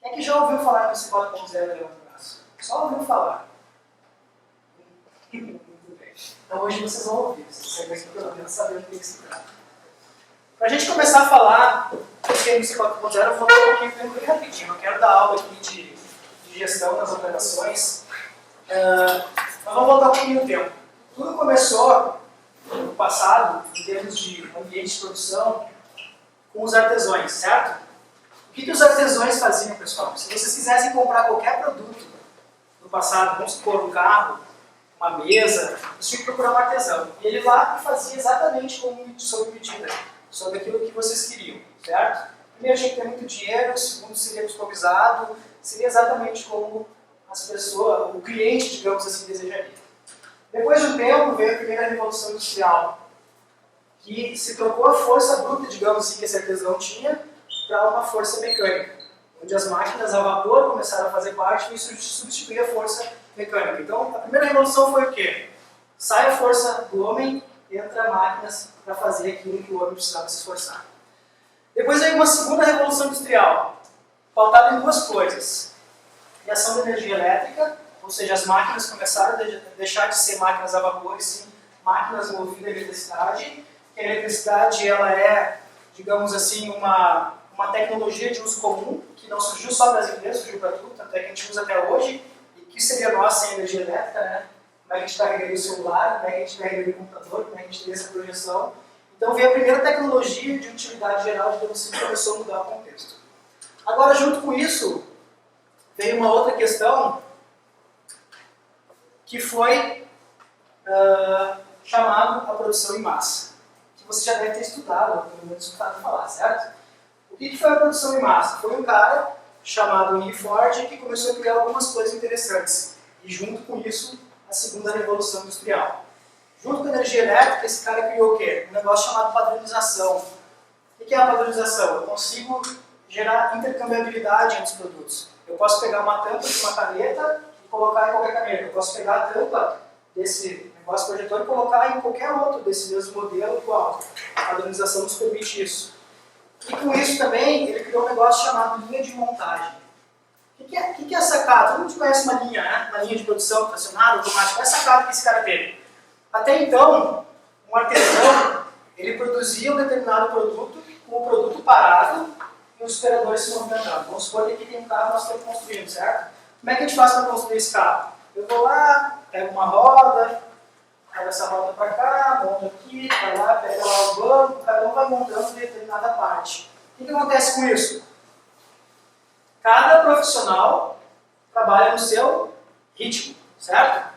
Quem é que já ouviu falar em bicicleta como zero levanta o braço? Só ouviu falar. Muito bem. Então hoje vocês vão ouvir, vocês vão pelo menos saber do que se trata. Para a gente começar a falar do que é bicicleta como zero, eu vou dar um pouquinho bem rapidinho. Eu quero dar aula aqui de gestão das operações. Mas vamos voltar um pouquinho no tempo. Tudo começou no passado, em termos de ambiente de produção, com os artesãos, certo? O que os artesãos faziam, pessoal? Se vocês quisessem comprar qualquer produto no passado, vamos supor um carro, uma mesa, vocês tinham que procurar um artesão. E ele lá fazia exatamente sob medida, sobre aquilo que vocês queriam, certo? Primeiro tinha que ter muito dinheiro, segundo seria customizado, seria exatamente como as pessoas, o cliente, digamos assim, desejaria. Depois de um tempo veio a primeira revolução industrial, que se trocou a força bruta, digamos assim, que esse artesão tinha, para uma força mecânica, onde as máquinas a vapor começaram a fazer parte e isso substituía a força mecânica. Então, a primeira revolução foi o quê? Sai a força do homem, entra máquinas para fazer aquilo que o homem precisava se esforçar. Depois veio uma segunda revolução industrial, pautada em duas coisas. Criação de energia elétrica, ou seja, as máquinas começaram a deixar de ser máquinas a vapor e sim máquinas movidas a eletricidade. A eletricidade ela é, digamos assim, uma tecnologia de uso comum, que não surgiu só para as empresas, surgiu para tudo, tanto é que a gente usa até hoje. E que seria nós sem energia elétrica, né? Como é que a gente carregaria o celular, como é que a gente carregaria o computador, como é que a gente teria essa projeção. Então veio a primeira tecnologia de utilidade geral, digamos assim, que começou a mudar o contexto. Agora, junto com isso, veio uma outra questão que foi chamada a produção em massa, que você já deve ter estudado, ou pelo menos escutado falar, certo? O que foi a produção em massa? Foi um cara chamado Henry Ford que começou a criar algumas coisas interessantes, e junto com isso, a segunda revolução industrial. Junto com a energia elétrica, esse cara criou o quê? Um negócio chamado padronização. O que é a padronização? Eu consigo gerar intercambiabilidade entre os produtos. Eu posso pegar uma tampa de uma caneta e colocar em qualquer caneta. Eu posso pegar a tampa desse negócio projetor e colocar em qualquer outro desse mesmo modelo igual. A padronização nos permite isso. E com isso também, ele criou um negócio chamado linha de montagem. O que é a sacada? Todo mundo conhece uma linha, né? Uma linha de produção tracionada, automática. Qual é a sacada que esse cara teve? Até então, um artesão, ele produzia um determinado produto com o produto parado e os operadores se movimentando. Vamos supor que aqui tem um carro que nós estamos construindo, certo? Como é que a gente faz para construir esse carro? Eu vou lá, pego uma roda, pego essa roda para cá, monto aqui, vai lá, pega lá o banco, cada um vai montando determinada parte. O que acontece com isso? Cada profissional trabalha no seu ritmo, certo?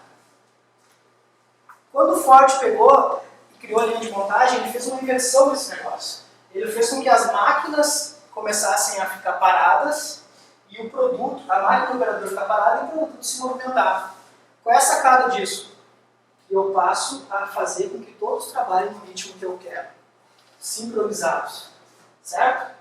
Quando o Ford pegou e criou a linha de montagem, ele fez uma inversão desse negócio. Ele fez com que as máquinas começassem a ficar paradas e o produto, a máquina do operador ficar parada e o produto se movimentar. Qual é a sacada disso? Eu passo a fazer com que todos trabalhem no ritmo que eu quero, sincronizados, certo?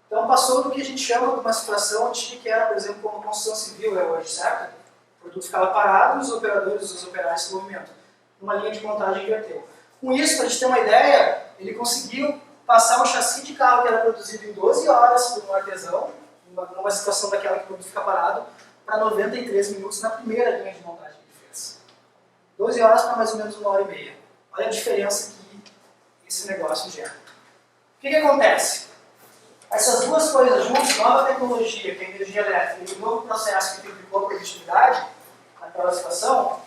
Então passou do que a gente chama de uma situação antiga que era, por exemplo, como a construção civil é hoje, certo? O produto ficava parado e os operadores e os operários se movimentam. Uma linha de montagem inverteu. Com isso, para a gente ter uma ideia, ele conseguiu passar um chassi de carro que era produzido em 12 horas por um artesão, numa situação daquela que o produto fica parado, para 93 minutos na primeira linha de montagem que ele fez. 12 horas para mais ou menos 1h30. Olha a diferença que esse negócio gera. O que acontece? Essas duas coisas juntas, nova tecnologia, que é a energia elétrica, e um novo processo que triplicou a produtividade naquela situação,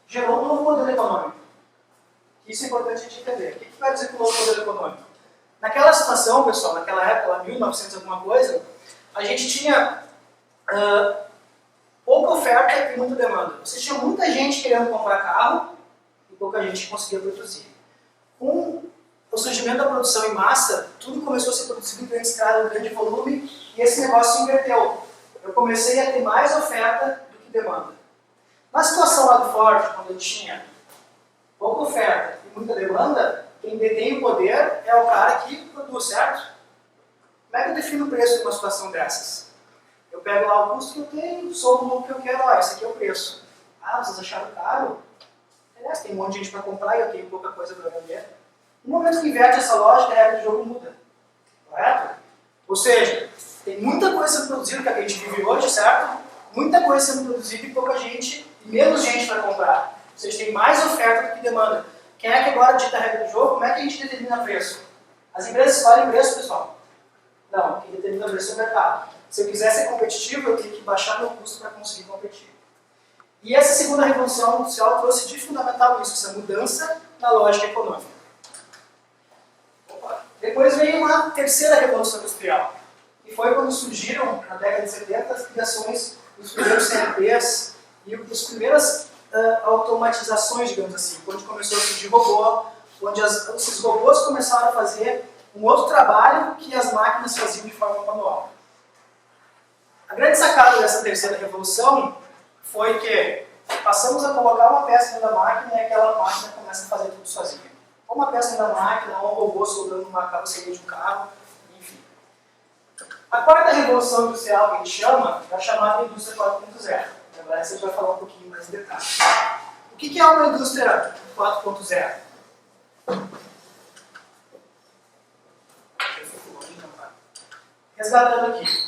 gerou um novo modelo econômico. Isso é importante a gente entender. O que vai dizer com o novo modelo econômico? Naquela situação, pessoal, naquela época, lá 1900 alguma coisa, a gente tinha pouca oferta e muita demanda. Você tinha muita gente querendo comprar carro e pouca gente conseguia produzir. Com o surgimento da produção em massa, tudo começou a ser produzido em grande escala, em grande volume, e esse negócio se inverteu. Eu comecei a ter mais oferta do que demanda. Na situação lá do Ford, quando eu tinha pouca oferta e muita demanda, quem detém o poder é o cara que produz, certo? Como é que eu defino o preço de uma situação dessas? Eu pego lá o custo que eu tenho, somo o lucro que eu quero, esse aqui é o preço. Ah, vocês acharam caro? Aliás, tem um monte de gente para comprar e eu tenho pouca coisa para vender. No momento que inverte essa lógica, a regra do jogo muda. Correto? Ou seja, tem muita coisa sendo produzida que a gente vive hoje, certo? Muita coisa sendo produzida e pouca gente, e menos gente vai comprar. Ou seja, tem mais oferta do que demanda. Quem é que agora dita a regra do jogo? Como é que a gente determina preço? As empresas escolhem preço, pessoal? Não, quem determina preço é o mercado. Se eu quiser ser competitivo, eu tenho que baixar meu custo para conseguir competir. E essa segunda revolução industrial trouxe de fundamental isso, essa mudança na lógica econômica. Depois veio uma terceira revolução industrial, que foi quando surgiram, na década de 70, as criações dos primeiros CNPs e as primeiras automatizações, digamos assim, quando começou a surgir robô, onde esses robôs começaram a fazer um outro trabalho que as máquinas faziam de forma manual. A grande sacada dessa terceira revolução foi que passamos a colocar uma peça dentro da máquina e aquela máquina começa a fazer tudo sozinha. Ou uma peça dentro da máquina, ou um robô soldando uma carroceria de um carro, enfim. A quarta revolução industrial que a gente chama é a chamada indústria 4.0. Agora a gente vai falar um pouquinho mais em detalhe. O que é uma indústria 4.0? Resgatando aqui.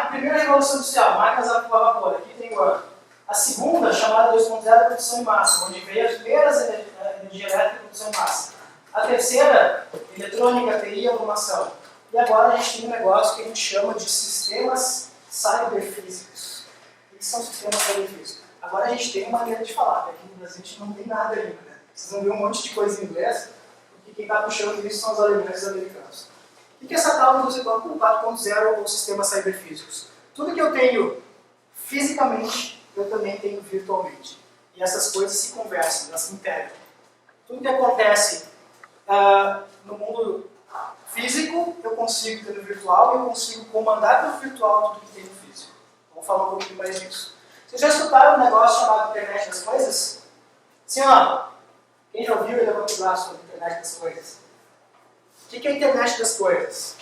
Primeira revolução industrial, máquinas a vapor. Aqui tem o ano. A segunda, chamada 2.0, é produção em massa, onde veio as primeiras energia elétrica e produção em massa. A terceira, eletrônica, TI e automação. E agora a gente tem um negócio que a gente chama de sistemas cyberfísicos. O que são sistemas cyberfísicos? Agora a gente tem uma maneira de falar, porque aqui no Brasil a gente não tem nada ainda. Né? Vocês vão ver um monte de coisa em inglês, porque quem está puxando isso são os alemães e os americanos. O que é essa tal indústria 4.0 ou sistemas cyberfísicos? Tudo que eu tenho fisicamente, eu também tenho virtualmente. E essas coisas se conversam, elas se integram. Tudo que acontece no mundo físico, eu consigo ter no virtual e eu consigo comandar pelo virtual tudo que tem no físico. Vamos falar um pouquinho mais disso. Vocês já escutaram um negócio chamado Internet das Coisas? Sim, ó. Quem já ouviu, levanta o braço sobre a Internet das Coisas. O que é a Internet das Coisas?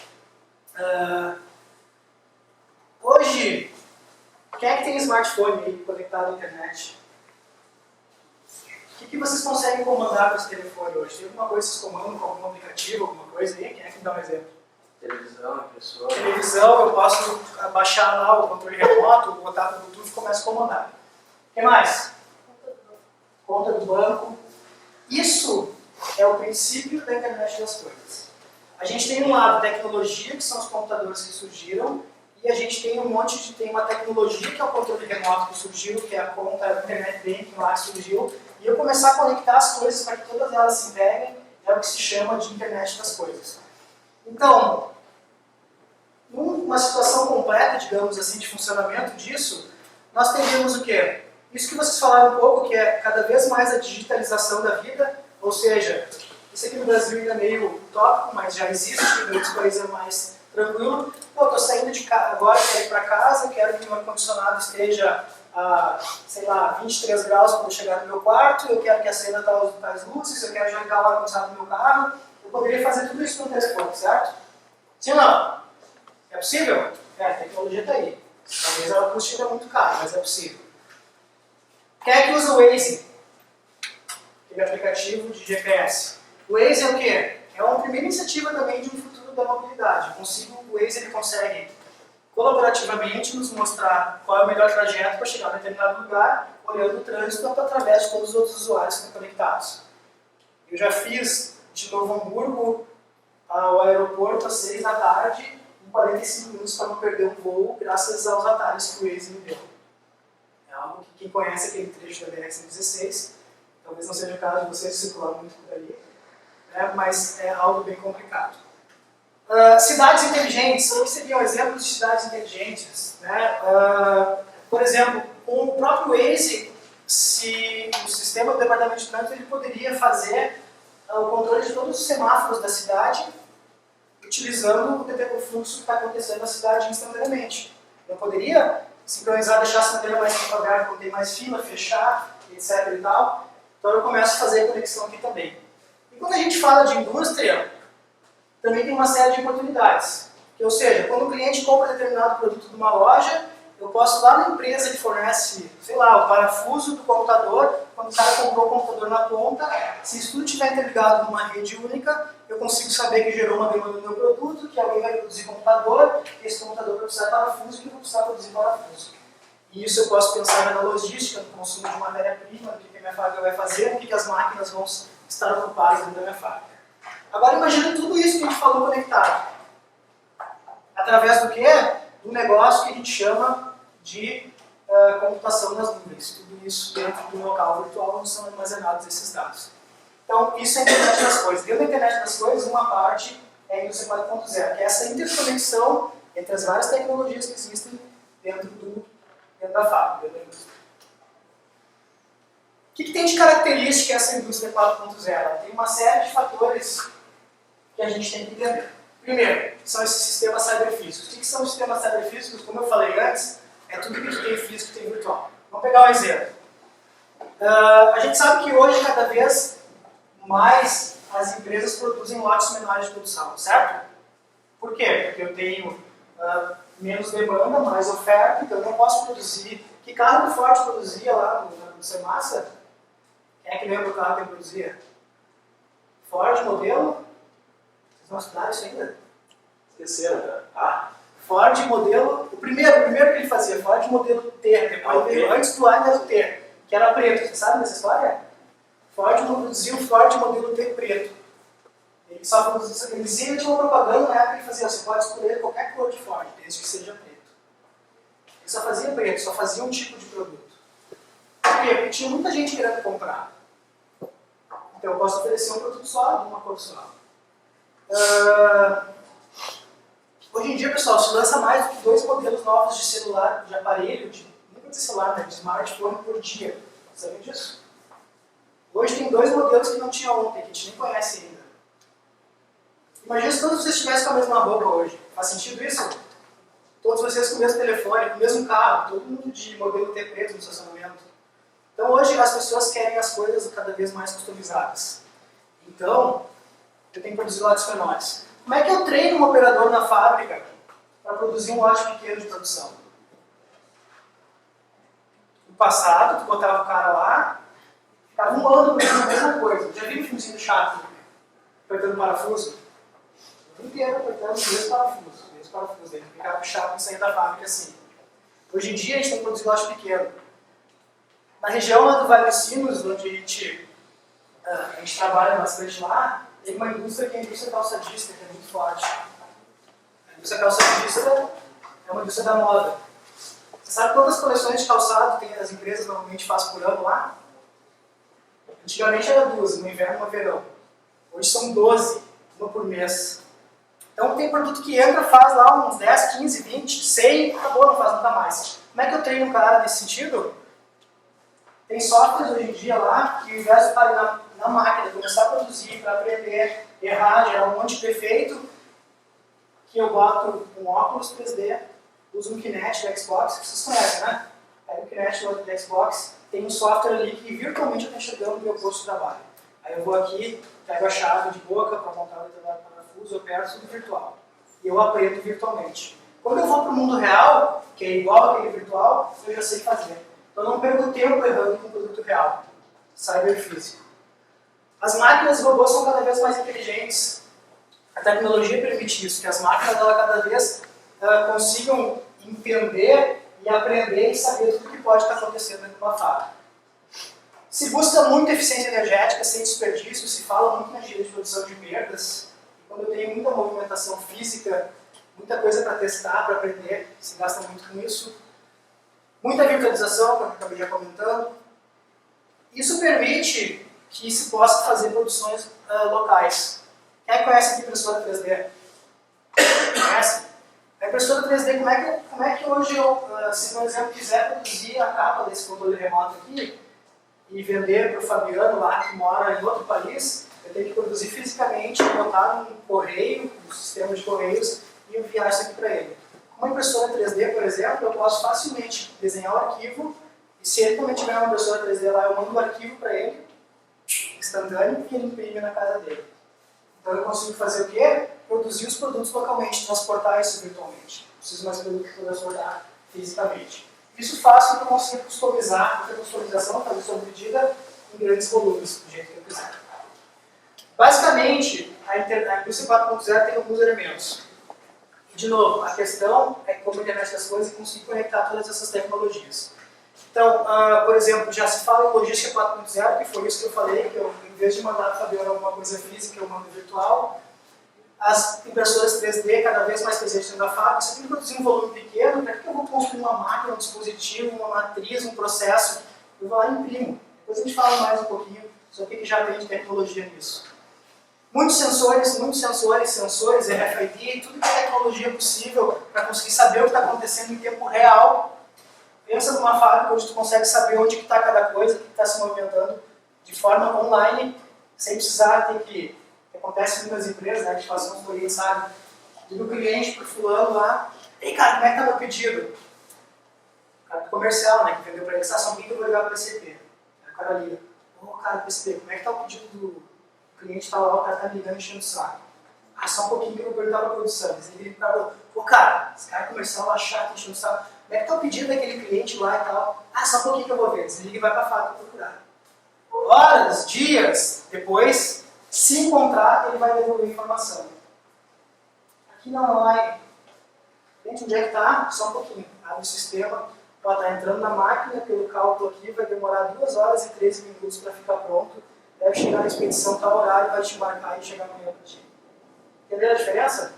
Hoje, quem é que tem smartphone aí conectado à internet? O que vocês conseguem comandar com esse telefone hoje? Tem alguma coisa que vocês comandam com algum aplicativo, alguma coisa aí? Quem é que me dá um exemplo? Televisão, impressora. Televisão, eu posso baixar lá o controle remoto, botar no Bluetooth e começo a comandar. O que mais? Conta do banco. Isso é o princípio da internet das coisas. A gente tem um lado tecnologia, que são os computadores que surgiram, e a gente tem tem uma tecnologia que é o controle remoto que surgiu, que é a conta Internet Banking lá que surgiu, e eu começar a conectar as coisas para que todas elas se integrem, é o que se chama de internet das coisas. Então, numa situação completa, digamos assim, de funcionamento disso, nós teríamos o quê? Isso que vocês falaram um pouco, que é cada vez mais a digitalização da vida, ou seja, isso aqui no Brasil ainda é meio utópico, mas já existe, em outros países é mais tranquilo. Pô, estou saindo de casa agora, quero ir para casa, quero que o meu ar-condicionado esteja a, sei lá, 23 graus quando eu chegar no meu quarto, eu quero que a cena tenha as luzes, eu quero jogar o ar-condicionado no meu carro. Eu poderia fazer tudo isso no telefone, certo? Sim ou não? É possível? A tecnologia está aí. Talvez ela custe muito caro, mas é possível. Quem é que usa o Waze? Aquele aplicativo de GPS. O Waze é o quê? É uma primeira iniciativa também de um futuro da mobilidade. O Waze ele consegue colaborativamente nos mostrar qual é o melhor trajeto para chegar a determinado lugar, olhando o trânsito através de todos os outros usuários que estão conectados. Eu já fiz de Novo Hamburgo ao aeroporto às 6 da tarde, em 45 minutos para não perder um voo, graças aos atalhos que o Waze me deu. É algo que quem conhece aquele trecho da BR-116, talvez não seja o caso de vocês circular muito por ali, né, mas é algo bem complicado. Cidades inteligentes, o que seriam exemplos de cidades inteligentes? Né? Por exemplo, com o próprio Waze, se o sistema do departamento de trânsito ele poderia fazer o controle de todos os semáforos da cidade, utilizando o fluxo que está acontecendo na cidade instantaneamente. Eu poderia sincronizar, deixar a sinaleira mais devagar, quando tem mais fila, fechar, etc. e tal. Então eu começo a fazer a conexão aqui também. E quando a gente fala de indústria, também tem uma série de oportunidades. Ou seja, quando o cliente compra determinado produto de uma loja, eu posso ir lá na empresa que fornece, sei lá, o parafuso do computador, quando o cara comprou o computador na ponta, se isso tudo estiver interligado numa rede única, eu consigo saber que gerou uma demanda no meu produto, que alguém vai produzir computador, que esse computador vai precisar de parafuso e que eu vou precisar produzir parafuso. E isso eu posso pensar na logística, no consumo de matéria-prima, no que a minha fábrica vai fazer, no que as máquinas vão estar ocupadas dentro da minha fábrica. Agora imagina tudo isso que a gente falou conectado. Através do quê? Do negócio que a gente chama de computação nas nuvens. Tudo isso dentro do local virtual onde são armazenados esses dados. Então, isso é a internet das coisas. Dentro da internet das coisas, uma parte é a indústria 4.0, que é essa interconexão entre as várias tecnologias que existem dentro da fábrica, dentro da indústria. O que tem de característica essa indústria 4.0? Tem uma série de fatores que a gente tem que entender. Primeiro, são esses sistemas cyberfísicos. O que são os sistemas cyberfísicos? Como eu falei antes, é tudo que tem físico e tem virtual. Vamos pegar um exemplo. A gente sabe que hoje, cada vez mais, as empresas produzem lotes menores de produção, certo? Por quê? Porque eu tenho menos demanda, mais oferta, então eu não posso produzir. Que carro que o Ford produzia lá no Semassa? Quem é que lembra o carro que ele produzia? Ford modelo? Vocês vão estudar isso ainda? Esqueceram, cara. Ford modelo, o primeiro que ele fazia, Ford modelo T, depois veio antes do A ainda era o T, que era preto, você sabe dessa história? Ford produziu o Ford modelo T preto. Ele só produzia, ele dizia que tinha uma propaganda na época que ele fazia, você pode escolher qualquer cor de Ford, desde que seja preto. Ele só fazia preto, só fazia um tipo de produto. Por quê? Porque tinha muita gente querendo comprar. Então eu posso oferecer um produto só, de uma cor só. Hoje em dia, pessoal, se lança mais do que 2 modelos novos de celular, de aparelho, não de celular, né, de smartphone por dia. Sabem disso? Hoje tem 2 modelos que não tinha ontem, que a gente nem conhece ainda. Imagina se todos vocês estivessem com a mesma roupa hoje. Faz sentido isso? Todos vocês com o mesmo telefone, com o mesmo carro, todo mundo de modelo T preto no estacionamento. Então hoje as pessoas querem as coisas cada vez mais customizadas. Então, eu tenho que produzir lotes menores. Como é que eu treino um operador na fábrica para produzir um lote pequeno de produção? No passado, tu botava o cara lá, ficava um ano produzindo a mesma coisa. Já viu um filmezinho chato, apertando parafuso? O ano inteiro apertando o mesmo parafuso. Ele ficava chato de sair da fábrica assim. Hoje em dia a gente tem que produzir lote pequeno. Na região lá do Vale dos Sinos, onde a gente trabalha bastante lá, tem uma indústria que é a indústria calçadista, que é muito forte. A indústria calçadista é uma indústria da moda. Você sabe quantas coleções de calçado tem as empresas normalmente fazem por ano lá? Antigamente era 2, no inverno e no verão. Hoje são 12, uma por mês. Então tem produto que entra, faz lá uns 10, 15, 20, 100, acabou, não faz nunca mais. Como é que eu treino um cara nesse sentido? Tem softwares hoje em dia lá que, ao invés de estar na máquina, começar a produzir, para aprender, errar, gerar um monte de defeito, que eu boto um óculos 3D, uso um Kinect do Xbox, que vocês conhecem, né? Aí o Kinect do Xbox tem um software ali que virtualmente eu estou enxergando no meu posto de trabalho. Aí eu vou aqui, pego a chave de boca para montar o determinado parafuso, eu aperto tudo virtual. E eu aprendo virtualmente. Quando eu vou para o mundo real, que é igual àquele virtual, eu já sei fazer. Então eu não perco tempo errando com o produto real, cyberfísico. As máquinas e robôs são cada vez mais inteligentes. A tecnologia permite isso, que as máquinas cada vez consigam entender e aprender e saber tudo o que pode estar acontecendo dentro de uma fábrica. Se busca muito eficiência energética, sem desperdício, se fala muito na engenharia de produção de perdas. E quando eu tenho muita movimentação física, muita coisa para testar, para aprender, se gasta muito com isso. Muita virtualização, como eu acabei já comentando. Isso permite que se possa fazer produções locais. Quem conhece aqui a impressora 3D? Conhece? A impressora 3D, como é que hoje eu, se por exemplo, quiser produzir a capa desse controle remoto aqui e vender para o Fabiano lá que mora em outro país, eu tenho que produzir fisicamente, botar num correio, um sistema de correios e enviar isso aqui para ele. Com uma impressora 3D, por exemplo, eu posso facilmente desenhar o arquivo e se ele também tiver uma impressora 3D lá, eu mando o arquivo para ele, instantâneo, e ele imprime na casa dele. Então eu consigo fazer o quê? Produzir os produtos localmente, transportar isso virtualmente. Não preciso mais produto para transportar fisicamente. Isso faz com que eu consiga customizar a customização, fazer sob medida em grandes volumes, do jeito que eu quiser. Basicamente, a indústria 4.0 tem alguns elementos. E, de novo, a questão é como a internet das coisas e conseguir conectar todas essas tecnologias. Então, por exemplo, já se fala em logística 4.0, que foi isso que eu falei, que eu, em vez de mandar para a Fabiana alguma coisa física, eu mando virtual. As impressoras 3D cada vez mais presentes dentro da fábrica, você tem que produzir um volume pequeno, para que eu vou construir uma máquina, um dispositivo, uma matriz, um processo? Eu vou lá e imprimo. Depois a gente fala mais um pouquinho sobre o que já tem de tecnologia nisso. Muitos sensores, RFID, tudo que é tecnologia possível para conseguir saber o que está acontecendo em tempo real. Pensa numa fábrica onde tu consegue saber onde está cada coisa, o que está se movimentando de forma online, sem precisar ter que acontece em muitas empresas, né, que fazem uns clientes, sabe? Liga o cliente pro fulano lá, ei cara, como é que tá meu pedido? O cara do comercial, né, que vendeu para ele, só um que eu vou ligar para o PCP. Aí o cara liga, cara do PCP, como é que tá o pedido do cliente tal lá, o cara tá me ligando enchendo o saco. Só um pouquinho que eu vou perguntar para a produção. Ele liga para o cara, esse cara comercial lá chato, enchendo o saco, como é que tá o pedido daquele cliente lá e tal? Só um pouquinho que eu vou ver. Desliga e vai para a fábrica procurar. Horas, dias depois, se encontrar, ele vai devolver a informação. Aqui na online, gente, onde é que está? Só um pouquinho. Abre o sistema, pode estar entrando na máquina, pelo cálculo aqui, vai demorar 2 horas e 13 minutos para ficar pronto. Deve chegar na expedição tal horário, vai te embarcar e chegar amanhã para ti. Entenderam a diferença?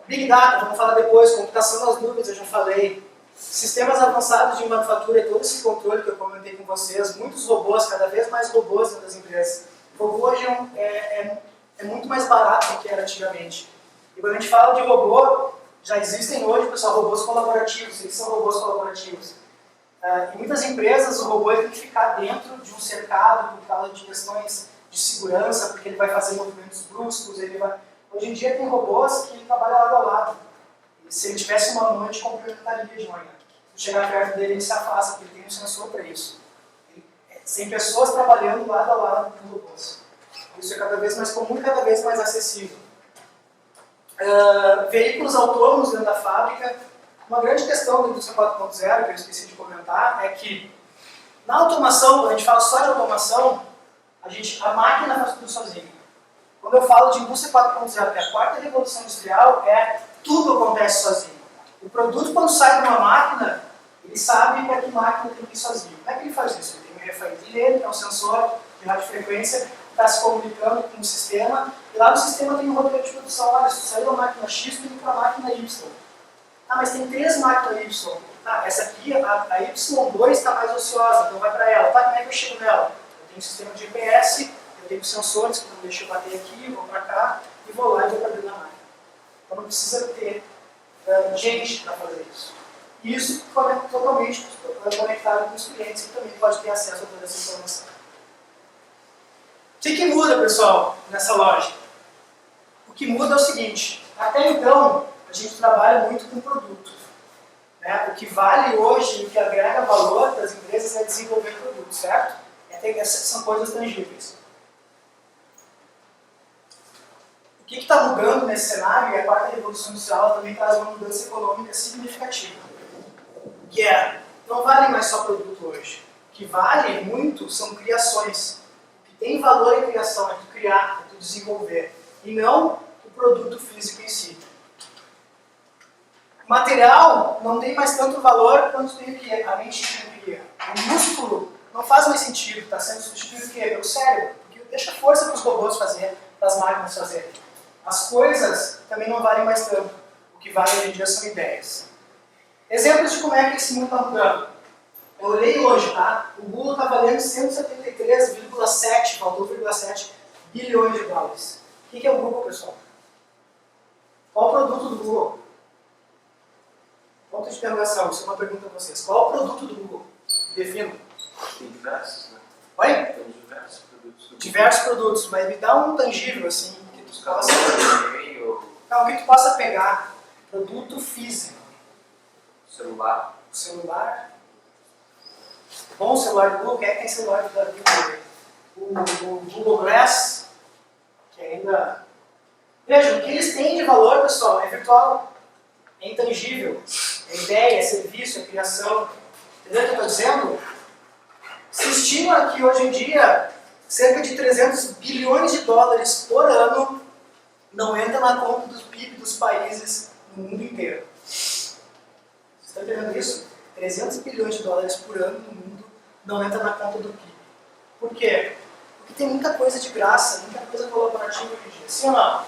Big Data, vamos falar depois. Computação nas nuvens, eu já falei. Sistemas avançados de manufatura e todo esse controle que eu comentei com vocês, muitos robôs, cada vez mais robôs dentro das empresas. O robô hoje é muito mais barato do que era antigamente. E quando a gente fala de robô, já existem hoje, pessoal, robôs colaborativos. Eles são robôs colaborativos. Em muitas empresas, o robô tem que ficar dentro de um cercado por causa de questões de segurança, porque ele vai fazer movimentos bruscos. Hoje em dia tem robôs que trabalham lado a lado. Se ele tivesse uma mão, a gente complementaria de manhã. Se chegar perto dele, ele se afasta, porque ele tem um sensor para isso. Tem pessoas trabalhando lado a lado com robôs. Isso é cada vez mais comum e cada vez mais acessível. Veículos autônomos dentro da fábrica. Uma grande questão da indústria 4.0, que eu esqueci de comentar, é que na automação, quando a gente fala só de automação, a máquina faz tudo sozinha. Quando eu falo de indústria 4.0, que é a quarta revolução industrial, tudo acontece sozinho. O produto, quando sai de uma máquina, ele sabe para que máquina tem que ir sozinho. Como é que ele faz isso? Ele tem um RFID dele, que é um sensor de radiofrequência, que está se comunicando com o sistema, e lá no sistema tem um roteiro de produção. Olha, se saiu da máquina X, tem que ir para a máquina Y. Mas tem 3 máquinas Y. Essa aqui, a Y2 está mais ociosa, então vai para ela. Como é que eu chego nela? Eu tenho um sistema de GPS, eu tenho sensores que não deixam eu bater aqui, vou para cá, e vou lá e vou para dentro da máquina. Então não precisa ter gente para fazer isso. E isso totalmente conectado com os clientes, que também pode ter acesso a toda essa informação. O que muda, pessoal, nessa lógica? O que muda é o seguinte: até então, a gente trabalha muito com produto. Né? O que vale hoje, o que agrega valor das empresas é desenvolver produto, certo? Essas são coisas tangíveis. O que está mudando nesse cenário, e a quarta revolução industrial também traz uma mudança econômica significativa. Que não vale mais só produto hoje. O que vale muito são criações. O que tem valor em criação é tu criar, é tu desenvolver, e não o produto físico em si. O material não tem mais tanto valor quanto tem o que a mente cria. O músculo não faz mais sentido, está sendo substituído pelo cérebro, porque deixa força para os robôs fazerem, para as máquinas fazerem. As coisas também não valem mais tanto. O que vale hoje em dia são ideias. Exemplos de como é que esse mundo está mudando. Eu olhei hoje, tá? O Google está valendo 173,7, faltou 0,7 bilhões de dólares. O que é o Google, pessoal? Qual o produto do Google? Ponto de interrogação, isso é uma pergunta para vocês. Qual o produto do Google? Defina. Tem diversos, né? Oi? Tem diversos produtos. Diversos produtos, mas me dá um tangível, assim, que tu possa... Não, que tu possa pegar. Produto físico. celular. Celular. Bom celular do Google, quem é que tem celular da Google? O Google Glass, que ainda... Vejam, o que eles têm de valor, pessoal, é virtual. é intangível, é ideia, é serviço, é criação. Entendeu o que eu estou dizendo? Se estima que hoje em dia cerca de 300 bilhões de dólares por ano não entra na conta do PIB dos países no mundo inteiro. Vocês estão entendendo isso? 300 bilhões de dólares por ano no mundo não entra na conta do PIB. Por quê? Porque tem muita coisa de graça, muita coisa colaborativa hoje em dia. Sim ou não?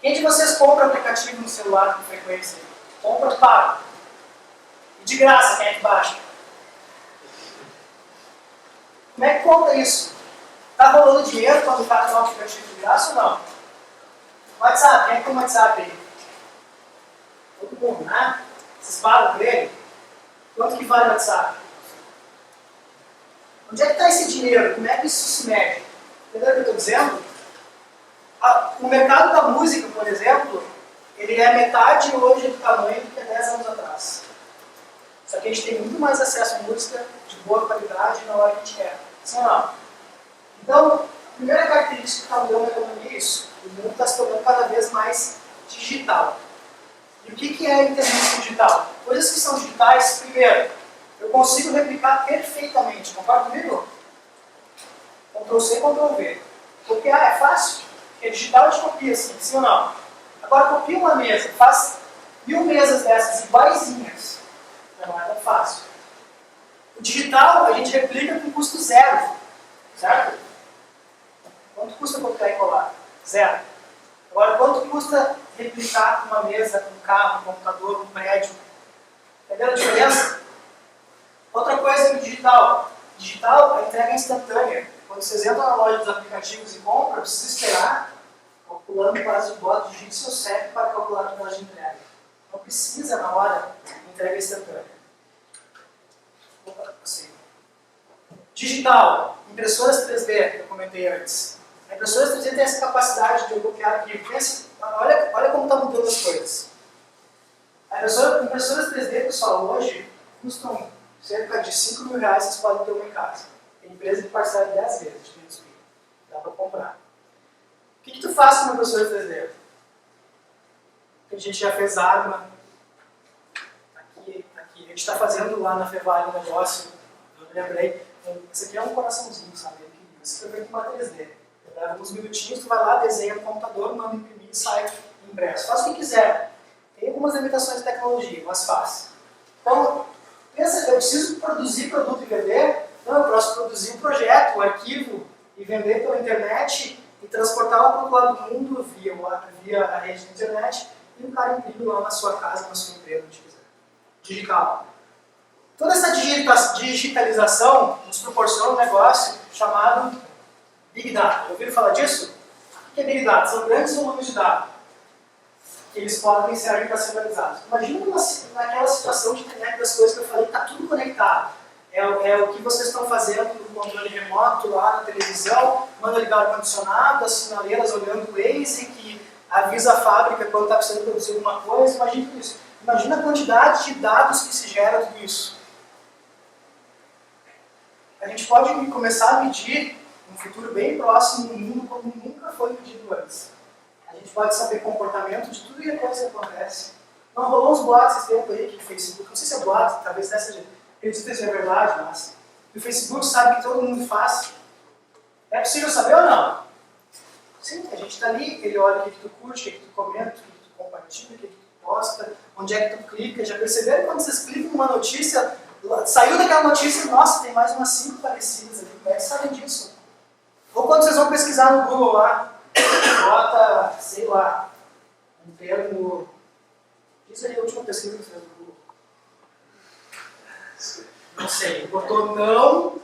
Quem de vocês compra aplicativo no celular com frequência? Compra, paga. E de graça, quem é que baixa? Como é que conta isso? Está rolando dinheiro quando está no aplicativo de graça ou não? WhatsApp, quem é que tem um WhatsApp aí? Todo mundo, né? Vocês pagam por ele? Quanto que vale o WhatsApp? Onde é que está esse dinheiro? Como é que isso se mede? Entendeu o que eu estou dizendo? O mercado da música, por exemplo, ele é metade hoje do tamanho do que é 10 anos atrás. Só que a gente tem muito mais acesso a música de boa qualidade na hora que a gente quer. Sim ou não? Então, a primeira característica que está mudando na economia é isso. O mundo está se tornando cada vez mais digital. E o que é inteligência digital? Coisas que são digitais, primeiro, eu consigo replicar perfeitamente. Concorda comigo? Ctrl+C, Ctrl+V. Copiar é fácil, porque digital a gente copia assim, sim ou não? Agora copia uma mesa, faz 1000 mesas dessas iguaizinhas. Não é tão fácil. O digital a gente replica com custo zero, certo? Quanto custa copiar e colar? Zero. Agora, quanto custa replicar uma mesa, um carro, um computador, um prédio? Entendeu a diferença? Outra coisa no digital. Digital, a entrega é instantânea. Quando vocês entram na loja dos aplicativos e compram, precisa esperar, calculando base de bota, digite seu CEP para calcular a tonelagem de entrega. Não precisa na hora de entrega instantânea. Digital, impressoras 3D, que eu comentei antes. A impressora 3D tem essa capacidade de eu copiar arquivo. Olha como está mudando as coisas. Impressoras 3D, pessoal, hoje custam cerca de 5 mil reais, vocês podem ter uma em casa. Tem empresa que parcela 10 vezes de 500 mil. Dá para comprar. O que tu faz com uma impressora 3D? A gente já fez arma. Aqui. A gente está fazendo lá na Fevale um negócio. Eu me lembrei. Esse aqui é um coraçãozinho, sabe? Esse aqui foi feito com uma 3D. Leva uns minutinhos, tu vai lá, desenha no computador, manda imprimir e sai impresso. Faz o que quiser. Tem algumas limitações de tecnologia, mas faz. Então, pensa, eu preciso produzir produto e vender? Não, eu posso produzir um projeto, um arquivo, e vender pela internet e transportar para o outro lado do mundo via a rede da internet e o cara imprime lá na sua casa, na sua empresa, onde quiser. Digital. Toda essa digitalização nos proporciona um negócio chamado Big Data. Ouviram falar disso? O que é Big Data? São grandes volumes de dados que eles podem ser armazenados. Imagina naquela situação de internet das coisas que eu falei, está tudo conectado. É o que vocês estão fazendo no controle remoto lá na televisão, manda ligar o ar-condicionado, as sinaleiras olhando o Waze, que avisa a fábrica quando está precisando produzir alguma coisa. Imagina isso. Imagina a quantidade de dados que se gera tudo isso. A gente pode começar a medir um futuro bem próximo no mundo como nunca foi medido antes. A gente pode saber comportamento de tudo e a coisa que acontece. Não rolou uns boatos esse tempo aí que o Facebook, não sei se é boato, talvez até seja, acredito que seja verdade, mas o Facebook sabe que todo mundo faz. É possível saber ou não? Sim, a gente está ali, ele olha o que tu curte, o que tu comenta, o que tu compartilha, o que tu posta, onde é que tu clica. Já perceberam quando vocês clicam numa notícia, saiu daquela notícia, nossa, tem mais umas 5 parecidas ali, como é que sabem disso? Ou quando vocês vão pesquisar no Google lá, bota, sei lá, um termo, diz aí a última pesquisa que você fez no Google. Não sei, botou não,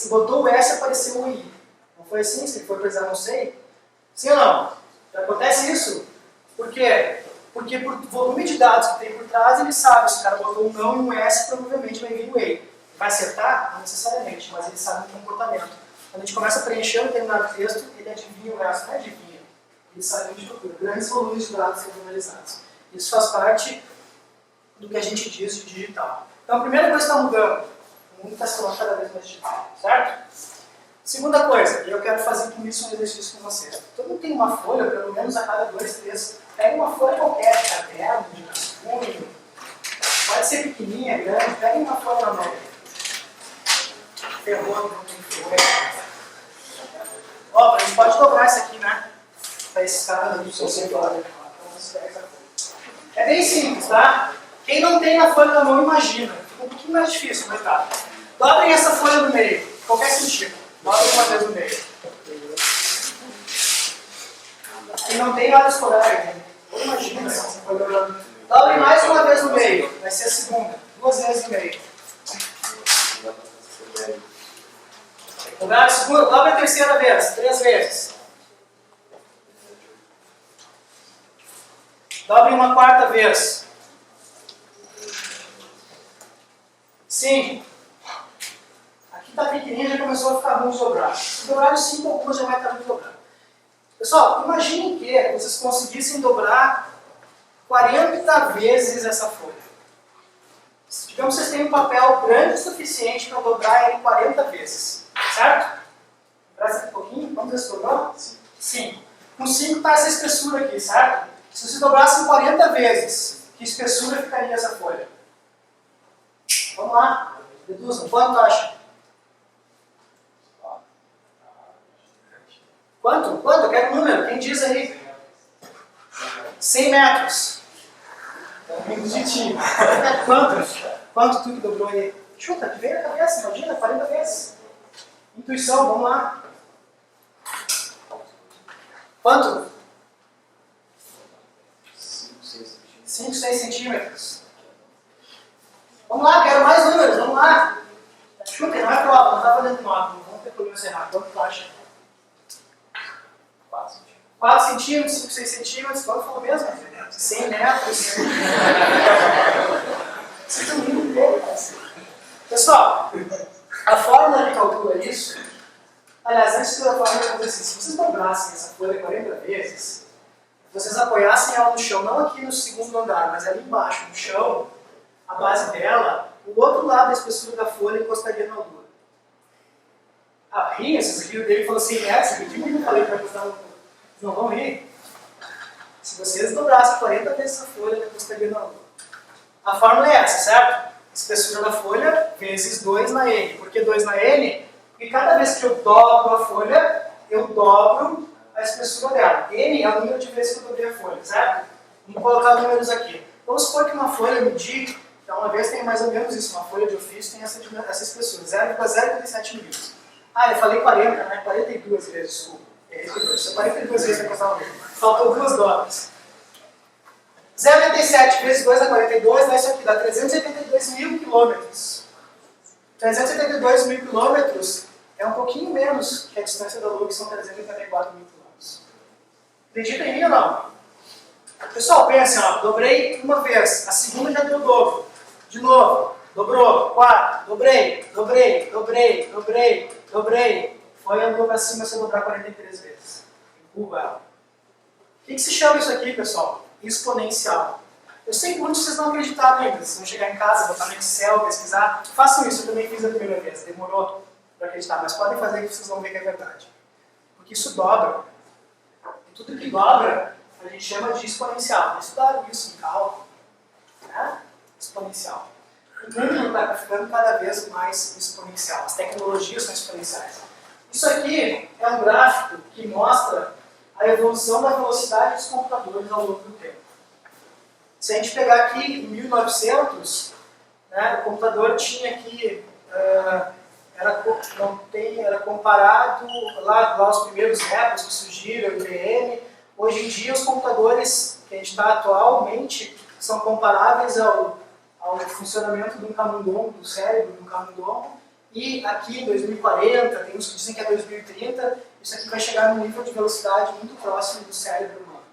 botou o S e apareceu o I. Não foi assim? Se ele for precisar, não sei. Sim ou não? Já acontece isso? Por quê? Porque por volume de dados que tem por trás, ele sabe, se o cara botou um não e um S, provavelmente vai vir o E. Vai acertar? Não necessariamente, mas ele sabe o comportamento. Quando a gente começa a preencher um determinado texto, ele adivinha o resto, não é adivinha. Ele sabe onde procura. Grandes volumes de dados sendo analisados. Isso faz parte do que a gente diz de digital. Então, a primeira coisa que está mudando, o mundo está se tornando cada vez mais digital, certo? Segunda coisa, e eu quero fazer com isso um exercício com vocês. Todo mundo tem uma folha, pelo menos a cada 2, 3, pega uma folha qualquer, de caderno, de rascunho, Pode ser pequenininha, grande, peguem uma folha na mão. Ferrou, não tem ferrou. Ó, a gente pode dobrar isso aqui, né? Para esses caras do seu celular. É bem simples, tá? Quem não tem a folha na mão, imagina. Fica um pouquinho mais difícil, mas tá. Dobrem essa folha no meio, qualquer sentido. Dobrem uma vez no meio. Quem não tem, olha escolar. Imagina essa folha dobrando. Dobrem mais uma vez no meio. Vai ser a segunda. 2 vezes no meio. Dobraram a segunda, dobra a terceira vez. 3 vezes. Dobrem uma quarta vez. 5. Aqui está pequenininha, já começou a ficar ruim de dobrar. Se dobraram 5, algumas já vai estar ruim de dobrar. Pessoal, imaginem que vocês conseguissem dobrar 40 vezes essa folha. Digamos que vocês têm um papel grande o suficiente para dobrar ele 40 vezes. Certo? Presta um pouquinho. Vamos ver se dobrou? Sim. Com 5 está essa espessura aqui, certo? Se vocês dobrassem 40 vezes, que espessura ficaria essa folha? Vamos lá. Deduzam. Quanto acha? Quanto? Quanto? Eu quero um número. Quem diz aí? 100 metros. Amigos de time. Quanto? Quanto tu que dobrou aí? Chuta, que veio na cabeça, imagina, 40 vezes. Intuição, vamos lá. Quanto? 5, 6 centímetros. Vamos lá, quero mais números, vamos lá. Chuta, não é prova, não está valendo nota. Vamos ter problema errado. Quanto tu acha? 4 centímetros, 5, 6 centímetros, quanto falou mesmo? 100 metros. Vocês estão rindo dele, cara. Pessoal, a fórmula que calcula isso, aliás, antes da fórmula acontecer, se vocês dobrassem essa folha 40 vezes, vocês apoiassem ela no chão, não aqui no segundo andar, mas ali embaixo, no chão, a base dela, o outro lado da espessura da folha encostaria na lua. Ah, ria, vocês riram dele e falou assim, você acredita que eu falei para encostar na lua? Não vão rir. Se vocês dobrassem 40 vezes a folha, ela encostaria na lua. A fórmula é essa, certo? Espessura da folha vezes 2 na N. Por que 2 na N? Porque cada vez que eu dobro a folha, eu dobro a espessura dela. N é o número de vezes que eu dobrei a folha, certo? Vamos colocar números aqui. Vamos supor que uma folha medir, então uma vez tem mais ou menos isso, uma folha de ofício tem essa espessura, 0,037 milímetros. Ah, eu falei 40, né? 42 vezes, desculpa. 42 vezes vai custar uma vez. Faltou 2 dobras. 0,87 vezes 2 dá 42, dá isso aqui, dá 382 mil quilômetros. 382 mil quilômetros é um pouquinho menos que a distância da Lua, que são 384 mil quilômetros. Acredita em mim ou não? Pessoal, pensa, ó, dobrei uma vez, a segunda já deu o dobro. De novo, dobrou, 4, dobrei. Foi andou para cima se eu dobrar 43 vezes. Empurra ela. O que se chama isso aqui, pessoal? Exponencial. Eu sei que muitos de vocês não acreditaram ainda. Vocês vão chegar em casa, botar no Excel, pesquisar. Façam isso, eu também fiz a primeira vez. Demorou para acreditar, mas podem fazer que vocês vão ver que é verdade. Porque isso dobra. E tudo que dobra, a gente chama de exponencial. Estudaram isso em cálculo. Né? Exponencial. O mundo está ficando cada vez mais exponencial. As tecnologias são exponenciais. Isso aqui é um gráfico que mostra a evolução da velocidade dos computadores ao longo do tempo. Se a gente pegar aqui em 1900, né, o computador tinha aqui, era comparado lá os primeiros Apples que surgiram, IBM. Hoje em dia os computadores que a gente está atualmente são comparáveis ao funcionamento de um camundongo, do cérebro de um camundongo. E aqui em 2040, tem uns que dizem que é 2030, isso aqui vai chegar num nível de velocidade muito próximo do cérebro humano.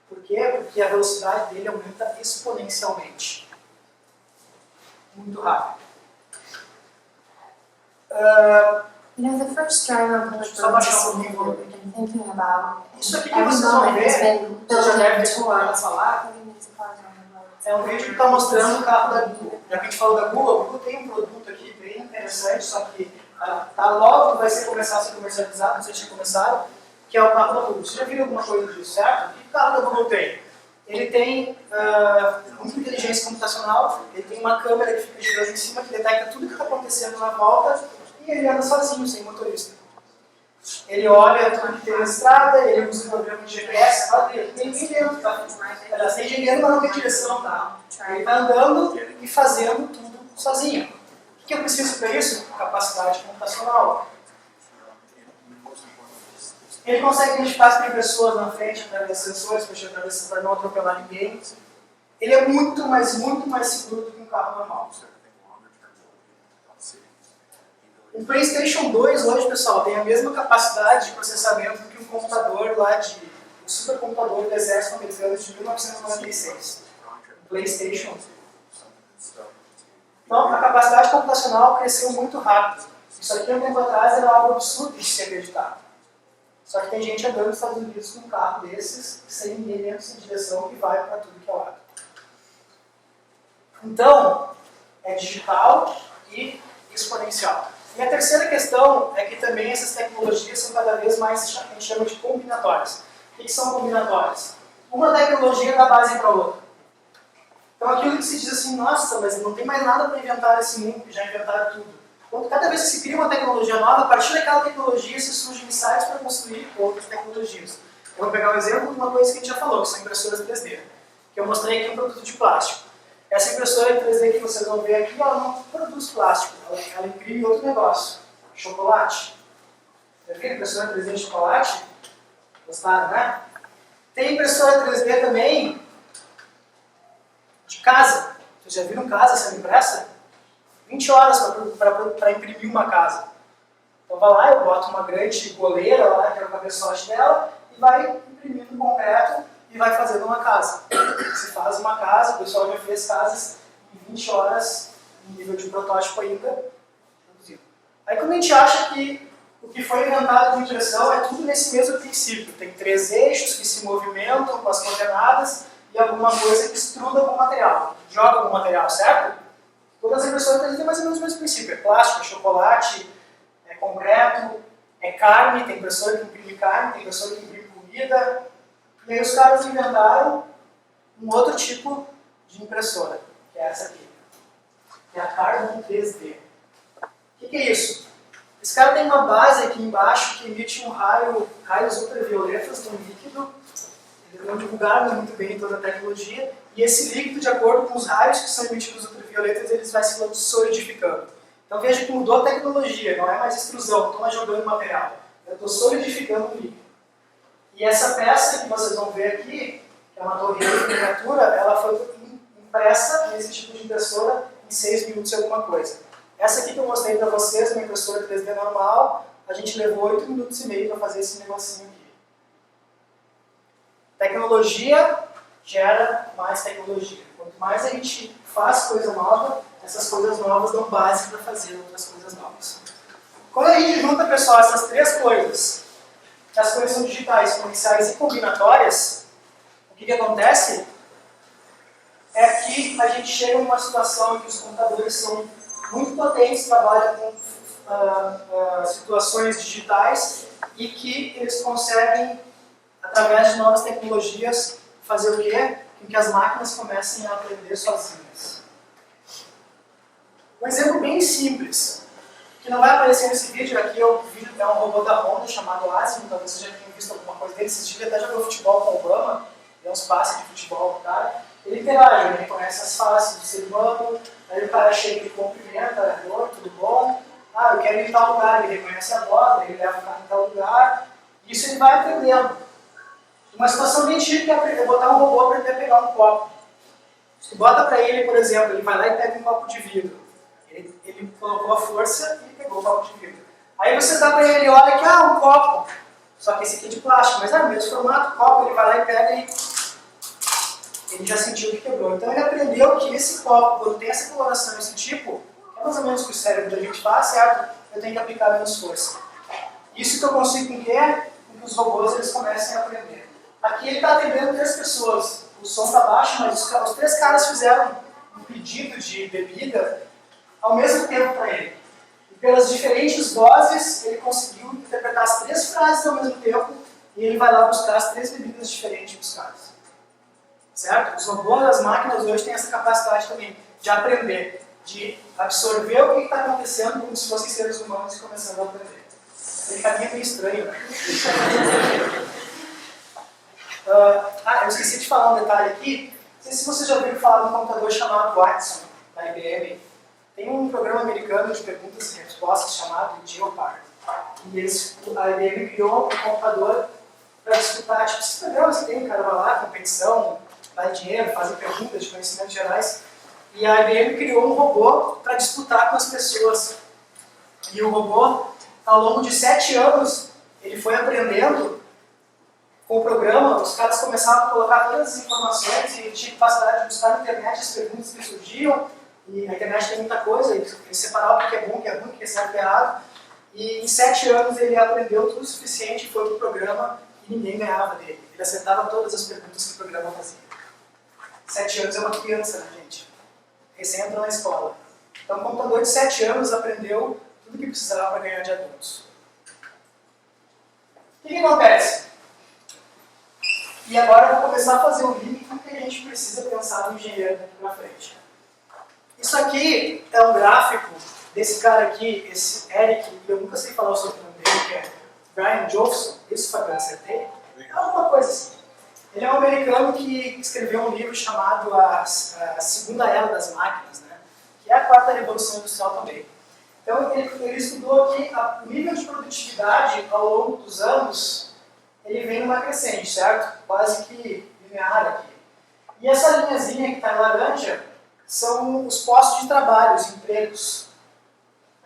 Por quê? Porque a velocidade dele aumenta exponencialmente. Muito rápido. You know, the first driver bullet Só baixar um we've pouquinho. been thinking about, Isso aqui que every vocês vão moment has ver, been você já deve ter building escutado towards falar, putting these cars on the road. é um vídeo que está mostrando o carro da Google. Já que a gente falou da Google, a Google tem um produto aqui bem interessante, só que logo vai começar a ser comercializado, não sei se já começaram, que é o carro da Google. Vocês já viram alguma coisa disso, certo? O que o carro da Google tem? ele tem muita inteligência computacional, ele tem uma câmera que fica girando em cima, que detecta tudo que está acontecendo na volta, e ele anda sozinho, sem motorista. Ele olha tudo que tem na estrada, ele usa o programa de GPS, tem ninguém dentro, tá? Ela tem engenheiro, mas não tem direção, tá? Ele está andando e fazendo tudo sozinho. O que eu preciso para isso? Capacidade computacional. Ele consegue identificar se tem pessoas na frente, através de sensores, para não atropelar ninguém. Ele é muito, mas muito mais seguro do que um carro normal. O PlayStation 2 hoje, pessoal, tem a mesma capacidade de processamento que um computador lá o supercomputador do exército americano de 1996. O PlayStation. Então, a capacidade computacional cresceu muito rápido. Isso aqui, há um tempo atrás, era algo absurdo de se acreditar. Só que tem gente andando nos Estados Unidos com um carro desses, sem ninguém dentro, sem direção, que vai para tudo que é lado. Então, é digital e exponencial. E a terceira questão é que também essas tecnologias são cada vez mais, a gente chama de combinatórias. O que são combinatórias? Uma tecnologia dá base para a outra. Então aquilo que se diz assim, nossa, mas não tem mais nada para inventar nesse mundo, já inventaram tudo. Então, cada vez que se cria uma tecnologia nova, a partir daquela tecnologia se surgem insights para construir outras tecnologias. Eu vou pegar um exemplo de uma coisa que a gente já falou, que são impressoras 3D. Que eu mostrei aqui um produto de plástico. Essa impressora 3D que vocês vão ver aqui, ela não produz plástico, ela imprime outro negócio, chocolate. Já viram impressora 3D de chocolate? Gostaram, né? Tem impressora 3D também de casa. Vocês já viram casa sendo impressa? 20 horas para imprimir uma casa. Então vai lá, eu boto uma grande goleira lá, que é o cabeçote dela, e vai imprimindo concreto e vai fazendo uma casa. Se faz uma casa, o pessoal já fez casas em 20 horas, em nível de protótipo ainda. Aí quando a gente acha que o que foi inventado de impressão é tudo nesse mesmo princípio. Tem 3 eixos que se movimentam com as coordenadas e alguma coisa que estruda algum material, joga algum material, certo? Todas as impressoras têm mais ou menos o mesmo princípio. É plástico, é chocolate, é concreto, é carne, tem impressora que imprime carne, tem impressora que imprime comida. E aí os caras inventaram um outro tipo de impressora, que é essa aqui. Que é a Carbon 3D. O que é isso? Esse cara tem uma base aqui embaixo que emite raios ultravioletas de um líquido. Eles não divulgaram muito bem toda a tecnologia. E esse líquido, de acordo com os raios que são emitidos ultravioletas, eles vai se solidificando. Então veja que mudou a tecnologia, não é mais extrusão, não estou mais jogando material. Eu estou solidificando o líquido. E essa peça que vocês vão ver aqui, que é uma torre de miniatura, ela foi impressa nesse tipo de impressora em 6 minutos e alguma coisa. Essa aqui que eu mostrei para vocês, uma impressora 3D normal, a gente levou 8 minutos e meio para fazer esse negocinho aqui. Tecnologia gera mais tecnologia. Quanto mais a gente faz coisa nova, essas coisas novas dão base para fazer outras coisas novas. Quando a gente junta, pessoal, essas três coisas, que as coisas são digitais, exponenciais e combinatórias, o que acontece é que a gente chega numa situação em que os computadores são muito potentes, trabalham com situações digitais e que eles conseguem, através de novas tecnologias, fazer o quê? Com que as máquinas comecem a aprender sozinhas. Um exemplo bem simples, que não vai aparecer nesse vídeo, aqui é um robô da Honda chamado Asimo, talvez vocês já tenham visto alguma coisa dele, esses dias até jogou futebol com o Obama, deu uns passes de futebol pro cara. Ele interage, ele reconhece as faces do ser humano, aí o cara chega e cumprimenta, oi, tudo bom? Ah, eu quero ir em tal lugar, ele reconhece a voz, ele leva o cara em tal lugar, isso ele vai aprendendo. Uma situação bem típica é botar um robô para ele pegar um copo. Você bota para ele, por exemplo, ele vai lá e pega um copo de vidro. Ele colocou a força e pegou o copo de vidro. Aí você dá para ele, olha que um copo. Só que esse aqui é de plástico, mas é o mesmo formato, copo, ele vai lá e pega e ele já sentiu que quebrou. Então ele aprendeu que esse copo, quando tem essa coloração, esse tipo, que é mais ou menos o que o cérebro da gente faz, certo? Eu tenho que aplicar menos força. Isso que eu consigo com que os robôs eles comecem a aprender. Aqui ele está atendendo 3 pessoas. O som está baixo, mas os 3 caras fizeram um pedido de bebida ao mesmo tempo para ele. E pelas diferentes vozes, ele conseguiu interpretar as 3 frases ao mesmo tempo e ele vai lá buscar as 3 bebidas diferentes dos caras. certo? Os robôs, as máquinas hoje têm essa capacidade também de aprender, de absorver o que está acontecendo como se fossem seres humanos e começando a aprender. Ele caminha meio estranho, né? Eu esqueci de falar um detalhe aqui. Não sei se vocês já ouviram falar de um computador chamado Watson, da IBM. Tem um programa americano de perguntas e respostas chamado Jeopardy. E a IBM criou um computador para disputar, tipo, esses programas que tem, o cara vai lá, competição, dá dinheiro, faz perguntas de conhecimentos gerais. E a IBM criou um robô para disputar com as pessoas. E o robô, ao longo de 7 anos, ele foi aprendendo com o programa, os caras começavam a colocar todas as informações e ele tinha capacidade de buscar na internet as perguntas que surgiam. E na internet tem muita coisa, ele separava o que é bom, o que é ruim, o que é certo e errado. E em 7 anos ele aprendeu tudo o suficiente e foi para o programa e ninguém ganhava dele. Ele acertava todas as perguntas que o programa fazia. 7 anos é uma criança, né, gente? Recém entrou na escola. Então, um computador de 7 anos aprendeu tudo o que precisava para ganhar de adultos. O que acontece? E agora eu vou começar a fazer o link com o que a gente precisa pensar no engenheiro daqui para frente. Isso aqui é um gráfico desse cara aqui, esse Eric, eu nunca sei falar o sobrenome dele, que é Brian Jofson, isso foi que eu acertei? É alguma coisa assim. Ele é um americano que escreveu um livro chamado A Segunda Era das Máquinas, né? Que é a quarta revolução industrial também. Então ele estudou que o nível de produtividade ao longo dos anos ele vem numa crescente, certo? Quase que linear aqui. E essa linhazinha que está em laranja são os postos de trabalho, os empregos.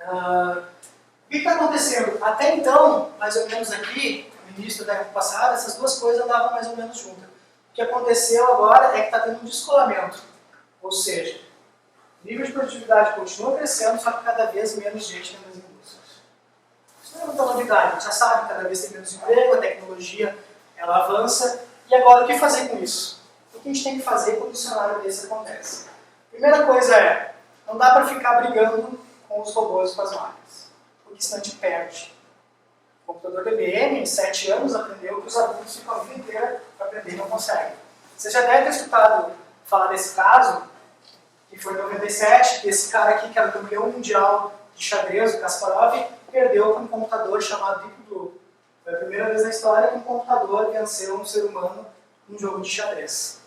O que está acontecendo? Até então, mais ou menos aqui, no início da época passada, essas duas coisas andavam mais ou menos juntas. O que aconteceu agora é que está tendo um descolamento. Ou seja, o nível de produtividade continua crescendo, só que cada vez menos gente nas indústrias. Isso não é muita novidade, a gente já sabe que cada vez tem menos emprego, a tecnologia ela avança. E agora, o que fazer com isso? O que a gente tem que fazer quando um cenário desse acontece? Primeira coisa é, não dá para ficar brigando com os robôs e com as máquinas, porque senão a gente perde. O computador da IBM, em 7 anos, aprendeu que os adultos ficam a vida inteira para aprender e não conseguem. Você já deve ter escutado falar desse caso, que foi em 97, que esse cara aqui, que era campeão mundial de xadrez, o Kasparov, perdeu com um computador chamado Deep Blue. Foi a primeira vez na história que um computador venceu um ser humano num jogo de xadrez.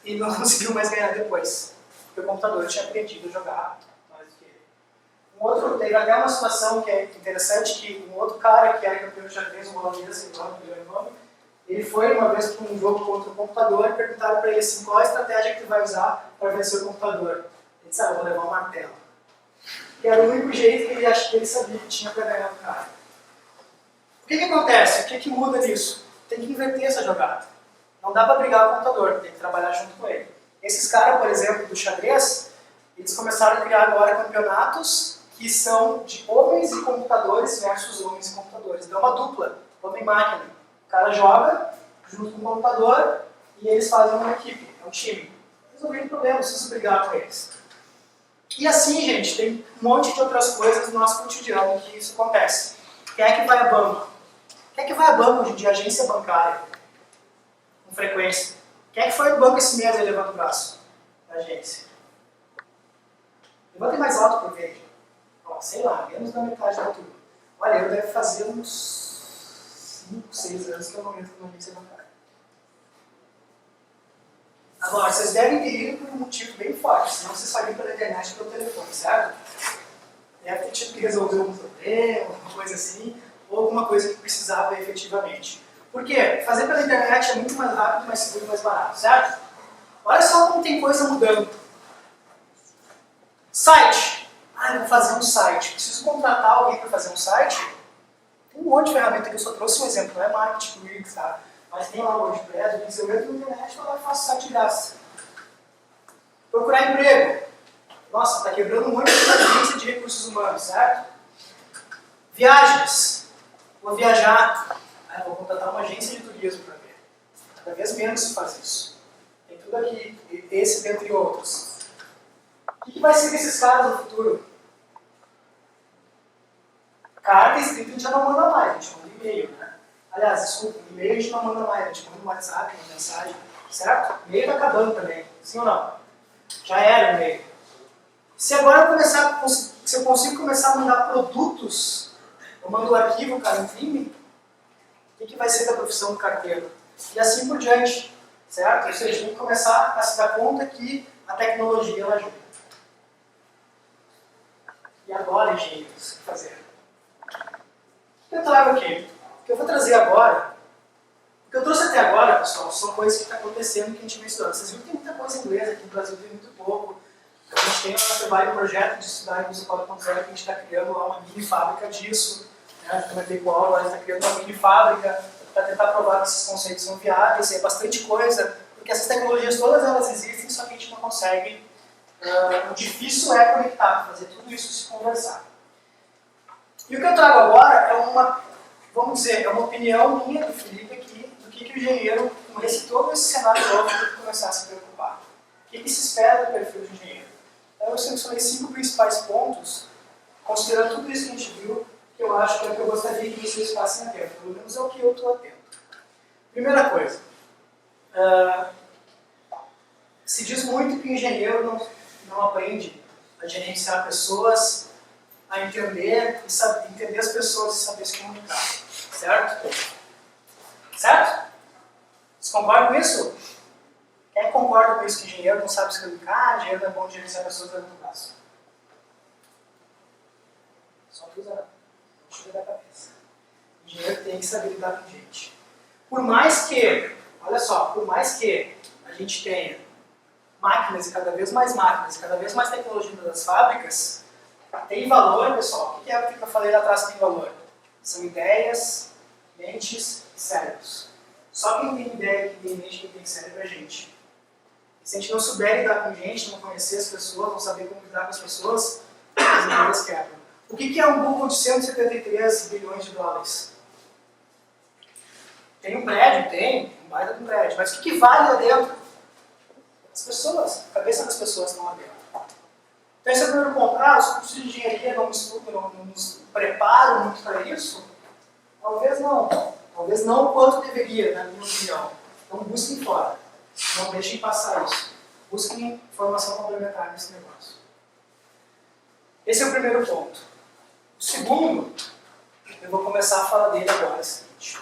E não conseguiu mais ganhar depois, porque o computador tinha aprendido a jogar mais do que ele. Teve até uma situação que é interessante, que um outro cara que era campeão de xadrez, um holandês, ele foi uma vez para um jogo contra o computador e perguntaram para ele assim, qual a estratégia que ele vai usar para vencer o computador. Ele disse, eu vou levar um martelo. Que era o único jeito que ele sabia que tinha para ganhar o cara. O que acontece? O que muda nisso? Tem que inverter essa jogada. Não dá para brigar com o computador, tem que trabalhar junto com ele. Esses caras, por exemplo, do xadrez, eles começaram a criar agora campeonatos que são de homens e computadores versus homens e computadores. Então é uma dupla, homem-máquina. O cara joga junto com o computador e eles fazem uma equipe, é um time. Resolver o problema, não precisa brigar com eles. E assim, gente, tem um monte de outras coisas no nosso cotidiano que isso acontece. Quem é que vai a banco? Quem é que vai a banco hoje em dia? Agência bancária. Com frequência. Quem é que foi no banco esse mês e levanta o braço? Da agência. Levantem mais alto por vez. Sei lá, menos da metade da turma. Olha, eu deve fazer uns 5, 6 anos que eu não entro numa agência bancária. Agora, vocês devem ter ido por um motivo bem forte, senão vocês sabiam pela internet e pelo telefone, certo? Deve ter tido que resolver algum problema, alguma coisa assim, ou alguma coisa que precisava efetivamente. Por quê? Fazer pela internet é muito mais rápido, mais seguro e mais barato, certo? Olha só como tem coisa mudando. Site. Eu vou fazer um site. Preciso contratar alguém para fazer um site? Tem um monte de ferramenta que eu só trouxe um exemplo, não é marketing comigo, tá? Mas tem lá o WordPress, eu entro na internet e faço site de graça. Procurar emprego. Nossa, está quebrando um monte de agência de recursos humanos, certo? Viagens. Vou viajar. Vou contratar uma agência de turismo para ver. Cada vez menos se faz isso. Tem tudo aqui, esse dentre outros. O que vai ser desses caras no futuro? Carta escrita a gente já não manda mais, a gente manda e-mail, né? Aliás, desculpa, e-mail a gente não manda mais, a gente manda um WhatsApp, uma mensagem. certo? O e-mail está acabando também, sim ou não? Já era o e-mail. Se agora se eu consigo começar a mandar produtos, eu mando o arquivo, o cara imprime, o que vai ser da profissão do carteiro? E assim por diante, certo? Ou seja, a gente tem que começar a se dar conta que a tecnologia ela ajuda. E agora, engenheiros, o que fazer? O que eu trago aqui? O que eu vou trazer agora, o que eu trouxe até agora, pessoal, são coisas que estão acontecendo que a gente vem estudando. Vocês viram que tem muita coisa em inglês aqui no Brasil, tem muito pouco. A gente tem um trabalho, um projeto de estudar em Indústria 4.0 que a gente está criando lá uma mini fábrica disso. Né? A gente comentei com o Álvaro, a gente está criando uma mini fábrica para tentar provar que esses conceitos são viáveis. É bastante coisa, porque essas tecnologias todas elas existem, só que a gente não consegue. O difícil é conectar, fazer tudo isso se conversar. E o que eu trago agora é vamos dizer, é uma opinião minha do Felipe aqui, do que o engenheiro, com todo esse cenário novo, tem que começar a se preocupar. O que se espera do perfil de engenheiro? Então eu selecionei 5 principais pontos, considerando tudo isso que a gente viu, que eu acho que é o que eu gostaria que vocês ficassem atentos. Pelo menos é o que eu estou atento. Primeira coisa, se diz muito que o engenheiro não aprende a gerenciar pessoas, a entender as pessoas e saber se comunicar. Certo? Certo? Vocês concordam com isso? Quem concorda com isso que engenheiro não sabe se comunicar, engenheiro não é bom de gerenciar pessoas dentro do braço? Só que usa não. Deixa eu ver da cabeça. O engenheiro tem que saber lidar com gente. Por mais que, olha só, por mais que a gente tenha máquinas e cada vez mais tecnologia das fábricas, tem valor, pessoal. O que é o que eu falei lá atrás que tem valor? São ideias, mentes e cérebros. Só quem tem ideia, quem tem mente, quem tem cérebro é a gente. E se a gente não souber lidar com gente, não conhecer as pessoas, não saber como lidar com as pessoas, as ideias quebram. O que é um Google de 173 bilhões de dólares? Tem um prédio? Tem. Um baita de um prédio. Mas o que vale lá dentro? As pessoas. A cabeça das pessoas estão lá dentro. Então, esse é o primeiro ponto. Os cursos de engenharia não nos preparam muito para isso? Talvez não. Talvez não o quanto deveria, na minha opinião. Então, busquem fora. Não deixem passar isso. Busquem informação complementar nesse negócio. Esse é o primeiro ponto. O segundo, eu vou começar a falar dele agora. É o seguinte.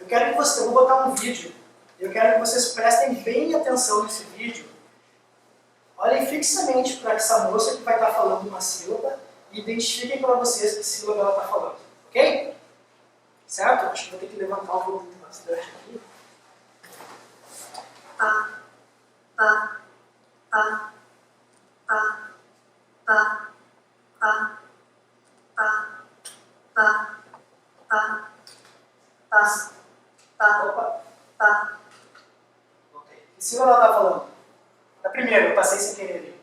Eu vou botar um vídeo. Eu quero que vocês prestem bem atenção nesse vídeo. Olhem fixamente para essa moça que vai estar falando uma sílaba e identifiquem para vocês que sílaba ela está falando. Ok? Certo? Acho que vou ter que levantar o volume bastante aqui. Opa. Ok. Que sílaba ela está falando? A primeira, eu passei sem querer ali.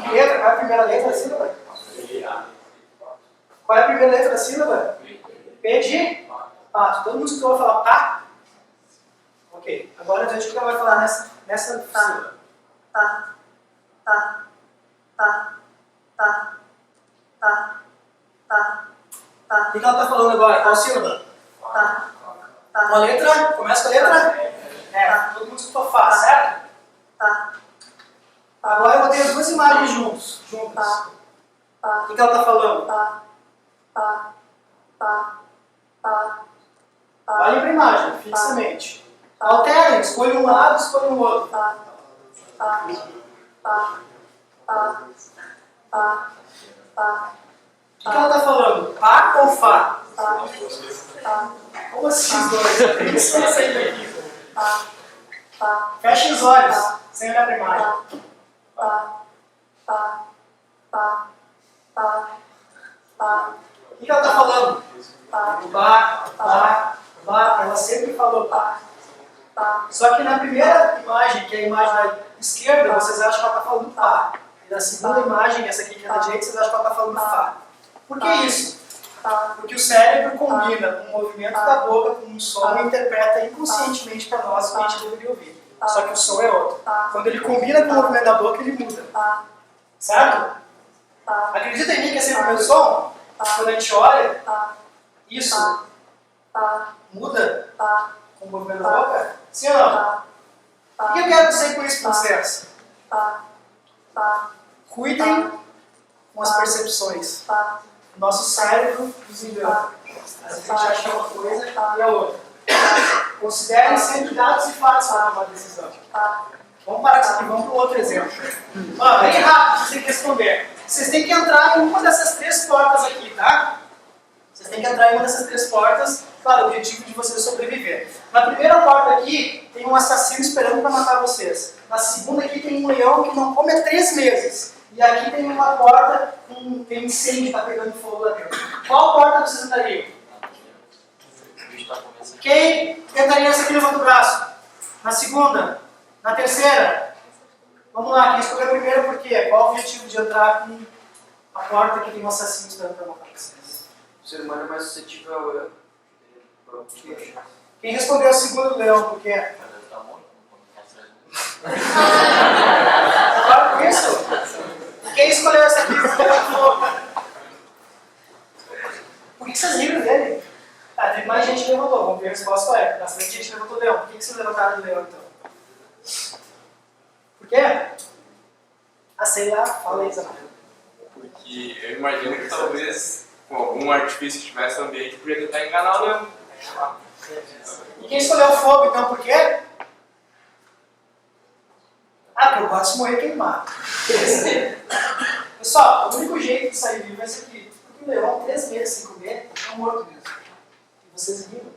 Que letra? Qual é a primeira letra da sílaba? Qual é a primeira letra da sílaba? P de pato. Todo mundo escutou falar pá? Ok. Agora a gente vai falar nessa sílaba. O que ela está falando agora? Qual sílaba? Uma letra? Começa com a letra? Todo mundo escutou Fá, certo? Agora eu botei as duas imagens juntas. O que ela está falando? Olhem para a imagem, fixamente. Alterem, escolham um lado, escolham o outro. O que ela está falando? Pá ou Fá? Como assim os dois? Tem que sair daqui. Feche os olhos, sem olhar para a imagem. O que ela está falando? Pá. Ela sempre falou pá. Só que na primeira imagem, que é a imagem da esquerda, vocês acham que ela está falando pá. E na segunda imagem, essa aqui que é da direita, vocês acham que ela está falando fá. Por que isso? Porque o cérebro combina o movimento da boca com um som e interpreta inconscientemente para nós o que a gente deveria ouvir. Só que o som é outro. Quando ele combina com o movimento da boca, ele muda. Certo? Acredita em mim que esse é o meu som? Quando a gente olha, isso muda com o movimento da boca? Sim ou não? O que eu quero dizer com isso para vocês? Ba. Ba. Cuidem com as percepções. Ba. Nosso cérebro nos engana. Às vezes a gente acha uma coisa e a outra. Considerem sempre dados e fatos para tomar uma decisão. Vamos parar aqui, vamos para o outro exemplo. Bem rápido, vocês têm que responder. Vocês têm que entrar em uma dessas 3 portas aqui, tá? Vocês têm que entrar em uma dessas 3 portas. Claro, o objetivo de vocês é sobreviver. Na primeira porta aqui, tem um assassino esperando para matar vocês. Na segunda aqui tem um leão que não come há 3 meses. E aqui tem uma porta, tem um incêndio que está pegando fogo lá dentro. Qual porta vocês entrariam? Quem entraria nessa aqui, levanta o braço. Na segunda? Na terceira? Vamos lá, quem escolheu primeiro por quê? Qual o objetivo de entrar com a porta que tem um assassino esperando para matar vocês? O ser humano é mais suscetível ao erro. Quem respondeu a segunda do leão, por quê? Claro com isso? Quem escolheu essa aqui? Por que vocês riram dele? Ah, teve mais gente que levantou, vamos ver a resposta qual é. Bastante gente levantou o leão. Por que vocês levantaram o leão então? Por quê? Ah, sei lá, fala aí, Isabel. Porque eu imagino que talvez com algum artifício que tivesse no ambiente podia tentar enganar o leão. E quem escolheu o fogo então, por quê? Ah, porque eu gosto de morrer queimado. Pessoal, o único jeito de sair vivo é esse aqui. Porque o leão, 3 meses sem comer, é morto mesmo. E vocês riram.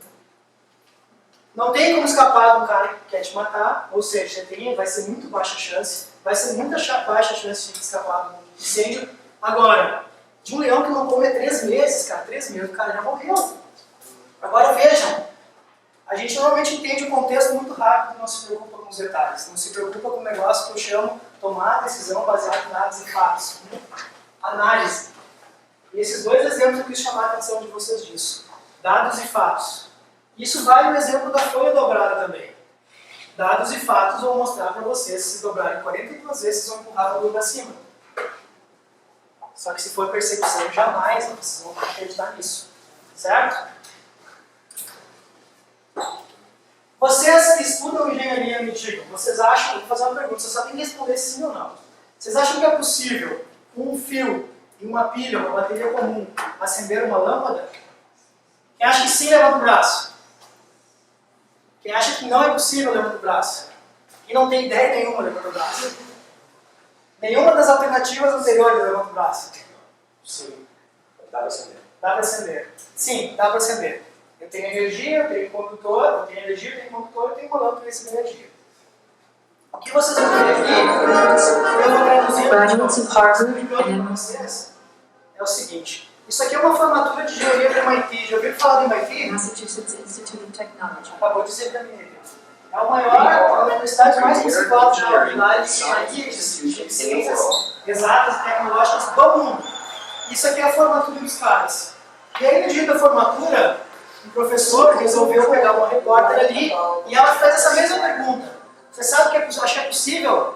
Não tem como escapar de um cara que quer te matar, ou seja, vai ser muito baixa chance, vai ser muito baixa chance de escapar de um incêndio. Agora, de um leão que não come há 3 meses, cara, 3 meses, o cara já morreu. Agora vejam, a gente normalmente entende o contexto muito rápido e não se preocupa com os detalhes, não se preocupa com o negócio que eu chamo tomar a decisão baseada em dados e fatos. Análise. E esses 2 exemplos eu quis chamar a atenção de vocês disso. Dados e fatos. Isso vale no exemplo da folha dobrada também. Dados e fatos vão mostrar para vocês, se dobrarem 42 vezes, vocês vão empurrar a folha para cima. Só que se for percepção, jamais vocês vão acreditar nisso. Certo? Vocês que estudam engenharia, me digam, vocês acham, vou fazer uma pergunta, vocês só tem que responder sim ou não. Vocês acham que é possível um fio e uma pilha, uma bateria comum, acender uma lâmpada? Quem acha que sim, levanta o braço. Quem acha que não é possível, levanta o braço. Quem não tem ideia nenhuma, levanta o braço. Nenhuma das alternativas anteriores, levanta o braço. Sim, dá para acender. Dá para acender. Sim, dá para acender. Eu tenho energia, eu tenho condutor, eu tenho energia, eu tenho condutor, eu tenho uma lâmpada que recebe energia. O que vocês vão ver aqui, eu vou traduzir para vocês, é o seguinte. Isso aqui é uma formatura de engenharia do MIT. Já ouviram falar do MIT? Massachusetts Institute of Technology. Acabou de dizer para mim. É a maior universidade mais principal de área de ciências exatas e tecnológicas do mundo. Isso aqui é a formatura dos caras. E aí, no dia da formatura, o professor resolveu pegar uma repórter ali e ela fez essa mesma pergunta. Você sabe que acha que é possível?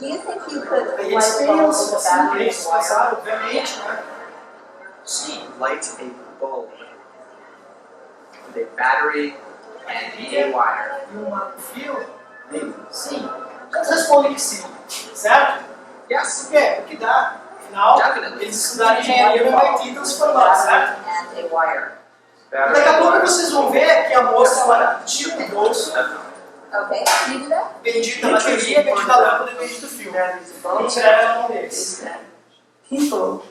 Do you think you could Aí light eles a bulb pensam, with a assim, battery eles and wire? pensaram, obviamente, né? Sim. Light a bulb with a battery and a wire. E um fio? Sim. Eles respondem que sim. Certo? Yes. Por quê? Porque dá. Afinal, eles estudaram engenharia no MIT e estão se formando, certo? And a wire. Daqui a pouco vocês vão ver que a moça ela tira do bolso, Okay, can you do that? bendita a bateria, bendita a lâmpada e bendita o fio. E escreve na mão deles. Is that people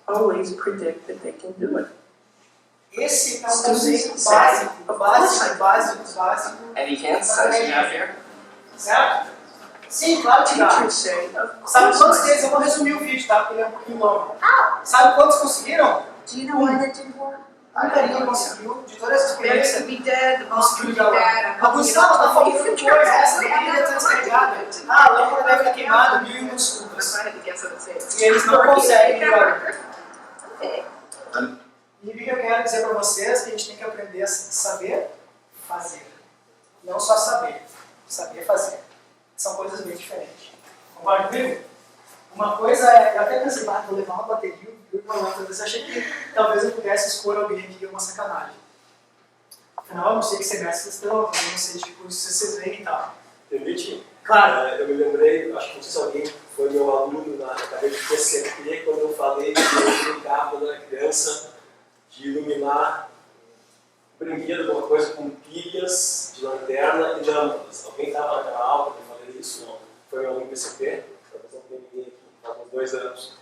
always predict that they can do it. Esse é um conceito básico. Any hints that you have here? Certo? Sim, claro que dá. Teachers say, of Sabe course quantos I deles? Eu vou resumir o vídeo, tá? Porque ele é um pouquinho longo. Sabe quantos conseguiram? Do you know why that didn't work? A maioria conseguiu, de todas as Parents experiências. could be dead, the boss Conseguiu could be ligar bad, lá. I'm Alguns falam, tá faltando coisa, essa bateria está descarregada. Ah, a lâmpada deve estar queimada, mil e uma desculpas. I had to guess what it says. E eles não conseguem ligar. Okay. E o que eu quero dizer para vocês é que a gente tem que aprender a saber fazer. Não só saber fazer. São coisas bem diferentes. Concorda comigo? Uma coisa é, eu até pensei, vou levar uma bateria e uma lâmpada. Eu achei que talvez eu pudesse expor alguém aqui uma sacanagem. Afinal, eu não sei que semestre vocês estão, eu não sei tipo, se vocês veem e tal. Permite? Claro. Eu me lembrei, acho que não sei se alguém foi meu aluno na cadeira de PCP, quando eu falei que eu brincava quando era criança de iluminar brinquedo, alguma coisa com pilhas de lanterna e lâmpadas. Alguém estava naquela aula que eu falei isso? Não. Foi meu aluno PCP, talvez não tenha ninguém aqui, há uns 2 anos.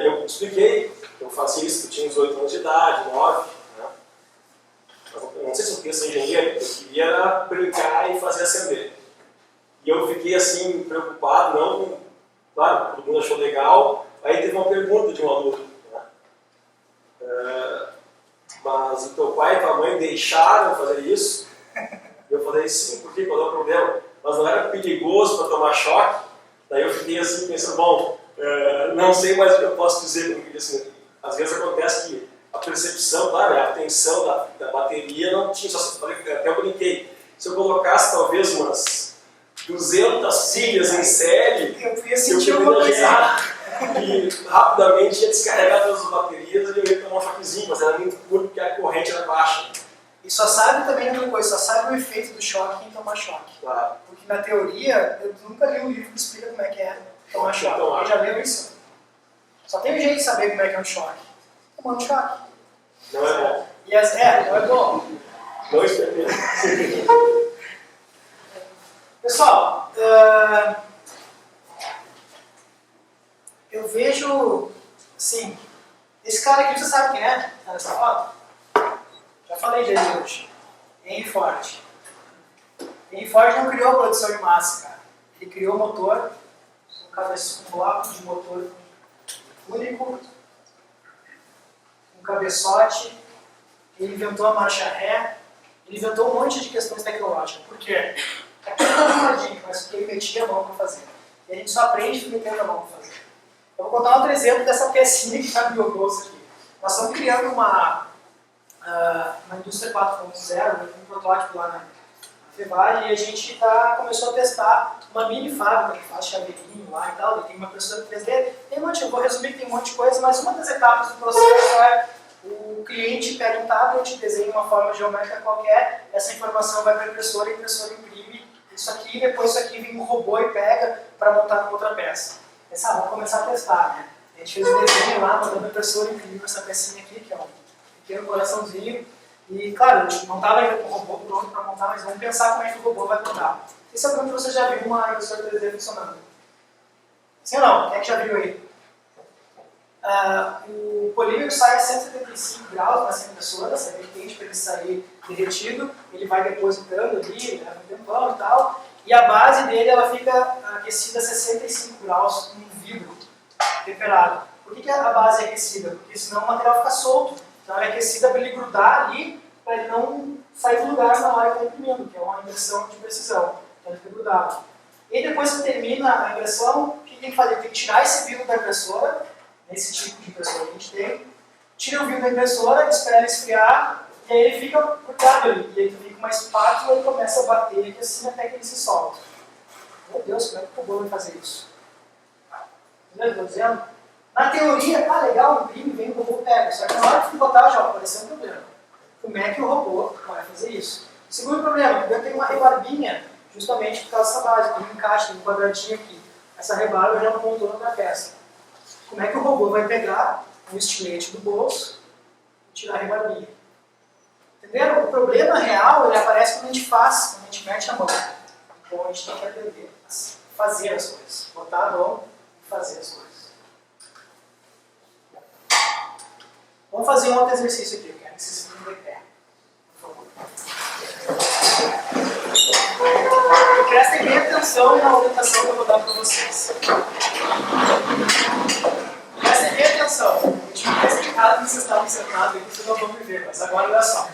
Eu expliquei que eu fazia isso, eu tinha uns 8 anos de idade, 9, né? Eu não sei se eu queria ser engenheiro, eu queria era brincar e fazer acender. E eu fiquei assim, preocupado, não, claro, todo mundo achou legal. Aí teve uma pergunta de um aluno, né? Mas o teu pai e tua mãe deixaram fazer isso? E eu falei, sim, por quê? Qual é o problema? Mas não era perigoso para tomar choque? Daí eu fiquei assim, pensando, bom, não sei mais o que eu posso dizer, porque assim, às vezes acontece que a percepção, claro, a tensão da bateria não tinha, até eu brinquei. Se eu colocasse talvez umas 200 pilhas em série, Eu ia sentir uma coisa. E rapidamente ia descarregar todas as baterias e eu ia tomar um choquezinho, mas era muito curto porque a corrente era baixa. E só sabe também outra coisa, só sabe o efeito do choque em tomar choque. Claro. Porque na teoria, eu nunca li um livro que explica como é que é tomar choque. Alguém já leu isso? Só tem um jeito de saber como é que é um choque. Tomando choque. Não é bom. E não é bom. Não experimenta. Pessoal, eu vejo, assim, esse cara aqui, você sabe quem é? Tá nessa foto? Já falei dele hoje. Henry Ford. Henry Ford não criou a produção de massa, cara. Ele criou o motor, um bloco de motor único, um cabeçote, ele inventou a marcha ré, ele inventou um monte de questões tecnológicas. Por quê? Aqui não é uma dica, mas porque ele metia a mão para fazer. E a gente só aprende metendo a mão para fazer. Eu vou contar outro exemplo dessa pecinha que está no meu bolso aqui. Nós estamos criando uma indústria 4.0, um protótipo lá na Fevale, e a gente começou a testar uma mini fábrica que faz chaveirinho lá e tal, e tem uma impressora 3D. Eu vou resumir que tem um monte de coisa, mas uma das etapas do processo é o cliente pega um tablet, desenha uma forma geométrica qualquer, essa informação vai para a impressora imprime isso aqui, e depois isso aqui vem um robô e pega para montar com outra peça. Vamos começar a testar, né? A gente fez um desenho lá, mandando a impressora imprimir essa pecinha aqui, que é um pequeno coraçãozinho. E, claro, a gente não estava ainda com o robô pronto para montar, mas vamos pensar como é que o robô vai montar. Esse é o que você já viu uma impressora 3D funcionando. Sim ou não? Quem é que já viu aí? O polímero sai a 175 graus nessa impressora, você vê quente para ele sair derretido, ele vai depositando ali, leva um tempão e tal, e a base dele ela fica aquecida a 65 graus em vidro temperado. Por que a base é aquecida? Porque senão o material fica solto. Então ela é aquecida para ele grudar ali, para ele não sair do lugar na hora que está imprimindo, que é uma impressão de precisão. Então ele fica grudado. E depois que termina a impressão, o que tem que fazer? Tem que tirar esse vidro da impressora, nesse tipo de impressora que a gente tem, tira o vidro da impressora, espera ele esfriar, e aí ele fica grudado ali. E aí tu fica uma espátula e começa a bater aqui assim até que ele se solta. Meu Deus, como é que o robô vai fazer isso? Entendeu o que eu estou dizendo? Na teoria, legal, imprime, vem o robô pega. Só que na hora que tu botar, já apareceu um problema. Como é que o robô vai fazer isso? Segundo problema, eu tenho uma rebarbinha, justamente por causa dessa base, tem um encaixe, tem um quadradinho aqui. Essa rebarba já não montou na peça. Como é que o robô vai pegar um estilete do bolso e tirar a rebarbinha? Entenderam? O problema real, ele aparece quando a gente faz, quando a gente mete a mão. Então a gente tem que aprender a fazer as coisas. Botar a mão e fazer as coisas. Vamos fazer um outro exercício aqui, eu quero que vocês se de pé, por favor. E prestem bem atenção na orientação que eu vou dar para vocês. Prestem bem atenção. A gente não está explicado que vocês estavam sentados aí, vocês não vão me ver, mas agora olha só.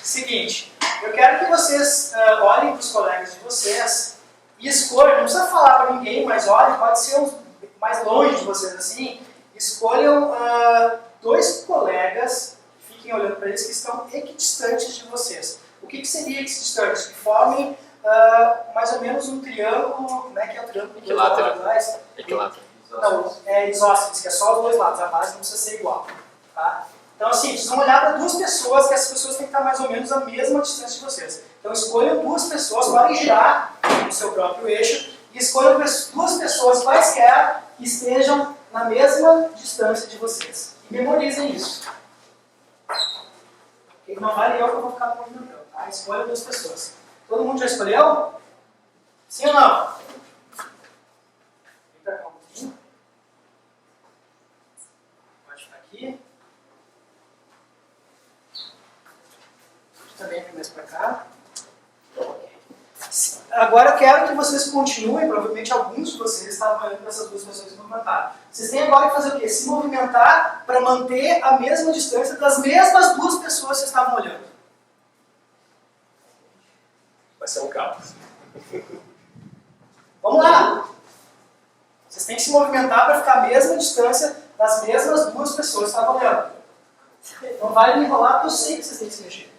Seguinte, eu quero que vocês olhem para os colegas de vocês e escolham, não precisa falar para ninguém, mas olhem, pode ser uns mais longe de vocês assim, escolham 2 colegas, fiquem olhando para eles, que estão equidistantes de vocês. O que seria equidistantes? Que formem mais ou menos um triângulo, como é que é o triângulo? Equilátero. Equilátero. Não, é isósceles, que é só os 2 lados, a base não precisa ser igual. Tá? Então assim, vocês vão olhar para 2 pessoas, que essas pessoas têm que estar mais ou menos à mesma distância de vocês. Então escolham 2 pessoas, podem girar no seu próprio eixo e escolham duas pessoas quaisquer que estejam na mesma distância de vocês. E memorizem isso. E não vale eu que eu vou ficar movimentando, tá? Escolha duas pessoas. Todo mundo já escolheu? Sim ou não? Vem pra cá um pouquinho. Pode ficar aqui. Também aqui mais pra cá. Agora eu quero que vocês continuem, provavelmente alguns de vocês estavam olhando para essas duas pessoas se movimentar. Vocês têm agora que fazer o quê? Se movimentar para manter a mesma distância das mesmas duas pessoas que vocês estavam olhando. Vai ser um caos. Vamos lá! Vocês têm que se movimentar para ficar a mesma distância das mesmas duas pessoas que estavam olhando. Não vale me enrolar, porque eu sei que vocês têm que se mexer.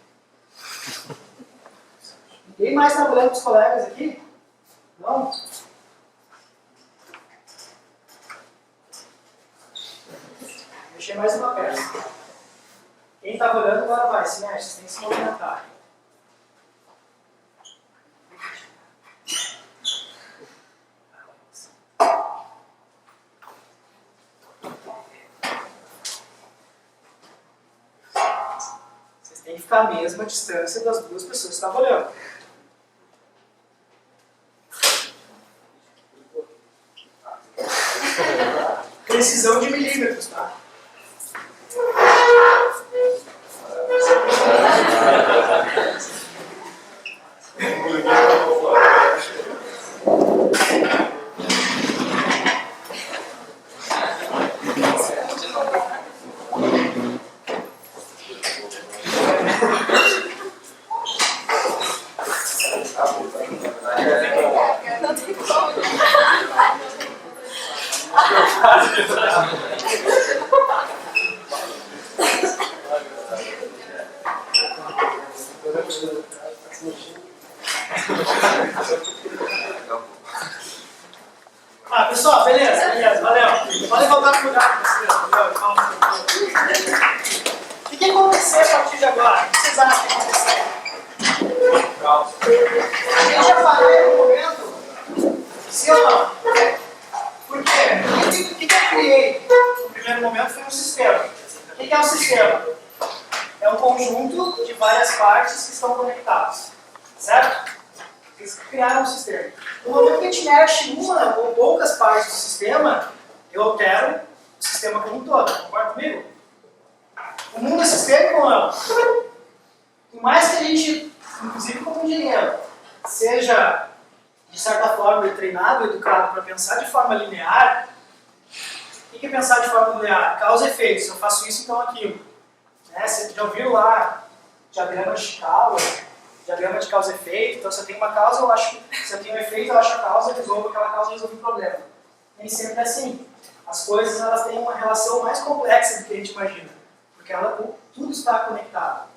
Ninguém mais está olhando para os colegas aqui? Não? Mexer mais uma perna. Quem estava olhando agora vai, se mexe, vocês têm que se movimentar. Vocês têm que ficar a mesma distância das duas pessoas que estavam olhando. Precisão de milímetros, tá? Pessoal, beleza, valeu. Podem voltar para o lugar. O que vai acontecer a partir de agora? O que vocês acham que vai acontecer? A gente já parou em algum momento? Sim ou não? Por quê? O que eu criei no primeiro momento foi um sistema. O que é um sistema? É um conjunto de várias partes que estão conectadas. Certo? Eles criaram um sistema. No momento que a gente mexe uma ou poucas partes do sistema, eu altero o sistema como um todo. Concorda comigo? O mundo é sistêmico ou não? Por mais que a gente, inclusive como engenheiro, seja, de certa forma, treinado, educado para pensar de forma linear, o que é pensar de forma linear? Causa e efeito. Se eu faço isso, então aquilo. Né? Você já ouviu lá diagrama de Chicago? Diagrama de causa e efeito, então se eu tenho uma causa, eu acho que se eu tenho um efeito, eu acho a causa, resolvo aquela causa e resolvo o problema. Nem sempre é assim. As coisas elas têm uma relação mais complexa do que a gente imagina, porque tudo está conectado,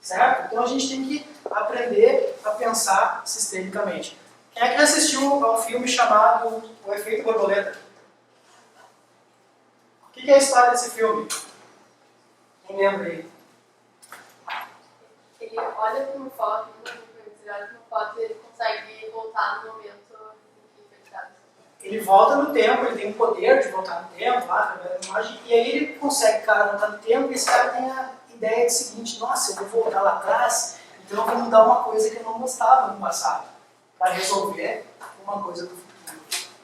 certo? Então a gente tem que aprender a pensar sistemicamente. Quem é que já assistiu a um filme chamado O Efeito Borboleta? O que é a história desse filme? Quem lembra aí? Ele olha para uma foto, e ele consegue voltar no momento em que ele está. Ele volta no tempo, ele tem o poder de voltar no tempo, lá, através da imagem, e aí ele consegue, cara, voltar no tempo, e esse cara tem a ideia do seguinte: nossa, eu vou voltar lá atrás, então eu vou mudar uma coisa que eu não gostava no passado, para resolver uma coisa do futuro.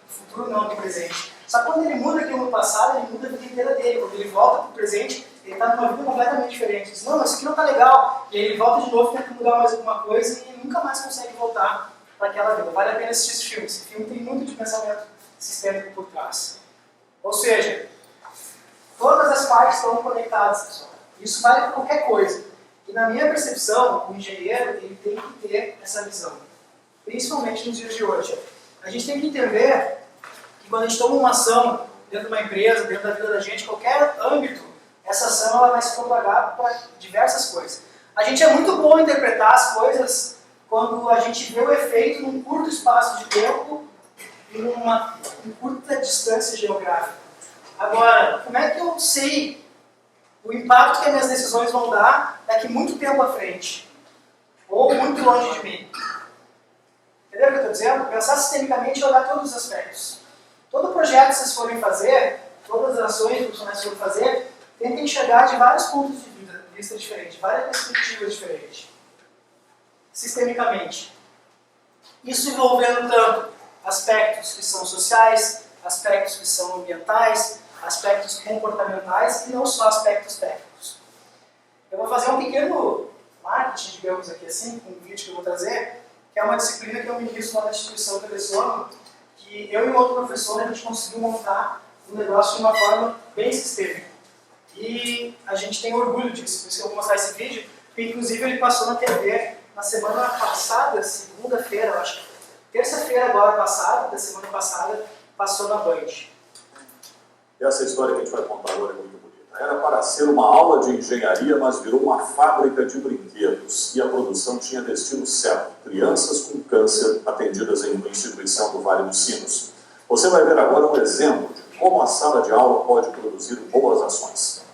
No futuro não, no presente. Só que quando ele muda aquilo no passado, ele muda a vida inteira dele. Quando ele volta para o presente, ele está numa vida completamente diferente. Ele diz: não, mas isso aqui não está legal. E aí ele volta de novo, tenta mudar mais alguma coisa e ele nunca mais consegue voltar para aquela vida. Vale a pena assistir esse filme. Esse filme tem muito de pensamento sistêmico por trás. Ou seja, todas as partes estão conectadas, pessoal. Isso vale para qualquer coisa. E na minha percepção, o engenheiro ele tem que ter essa visão. Principalmente nos dias de hoje. A gente tem que entender que quando a gente toma uma ação dentro de uma empresa, dentro da vida da gente, qualquer âmbito, essa ação ela vai se propagar para diversas coisas. A gente é muito bom em interpretar as coisas quando a gente vê o efeito num curto espaço de tempo e numa curta distância geográfica. Agora, como é que eu sei o impacto que as minhas decisões vão dar daqui muito tempo à frente? Ou muito longe de mim? Entendeu o que eu estou dizendo? Pensar sistemicamente e olhar todos os aspectos. Todo projeto que vocês forem fazer, todas as ações que os profissionais forem fazer, tentem enxergar de vários pontos de vista diferentes, várias perspectivas diferentes. Sistemicamente. Isso envolvendo tanto aspectos que são sociais, aspectos que são ambientais, aspectos comportamentais e não só aspectos técnicos. Eu vou fazer um pequeno marketing, digamos aqui assim, com um vídeo que eu vou trazer, que é uma disciplina que eu ministro lá na instituição que eu leciono, que eu e um outro professor a gente conseguiu montar um negócio de uma forma bem sistêmica. E a gente tem orgulho disso, por isso que eu vou mostrar esse vídeo, porque inclusive ele passou na TV na semana passada, segunda-feira, eu acho. Terça-feira agora passada, da semana passada, passou na Band. E essa história que a gente vai contar agora é muito bonita. Era para ser uma aula de engenharia, mas virou uma fábrica de brinquedos. E a produção tinha destino certo. Crianças com câncer atendidas em uma instituição do Vale dos Sinos. Você vai ver agora um exemplo de como a sala de aula pode produzir boas ações.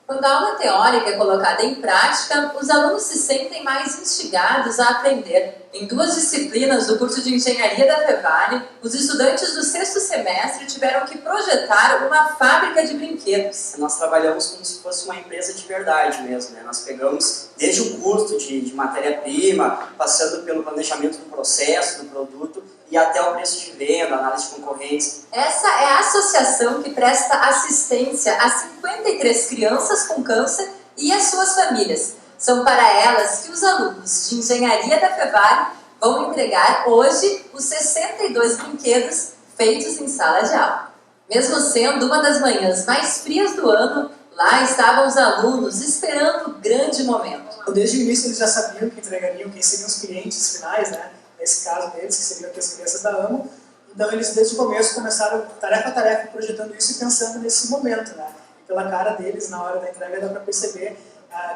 Quando a aula teórica é colocada em prática, os alunos se sentem mais instigados a aprender. Em 2 disciplinas do curso de Engenharia da Fevale, os estudantes do 6º semestre tiveram que projetar uma fábrica de brinquedos. Nós trabalhamos como se fosse uma empresa de verdade mesmo, né? Nós pegamos desde o custo de matéria-prima, passando pelo planejamento do processo, do produto, e até o preço de venda, análise de concorrência. Essa é a associação que presta assistência a 53 crianças com câncer e as suas famílias. São para elas que os alunos de Engenharia da Fevale vão entregar hoje os 62 brinquedos feitos em sala de aula. Mesmo sendo uma das manhãs mais frias do ano, lá estavam os alunos esperando o grande momento. Desde o início eles já sabiam que entregariam quem seriam os clientes finais, né? Nesse caso deles, que seriam as crianças da AMO. Então eles desde o começo começaram tarefa a tarefa projetando isso e pensando nesse momento, né? E pela cara deles na hora da entrega dá para perceber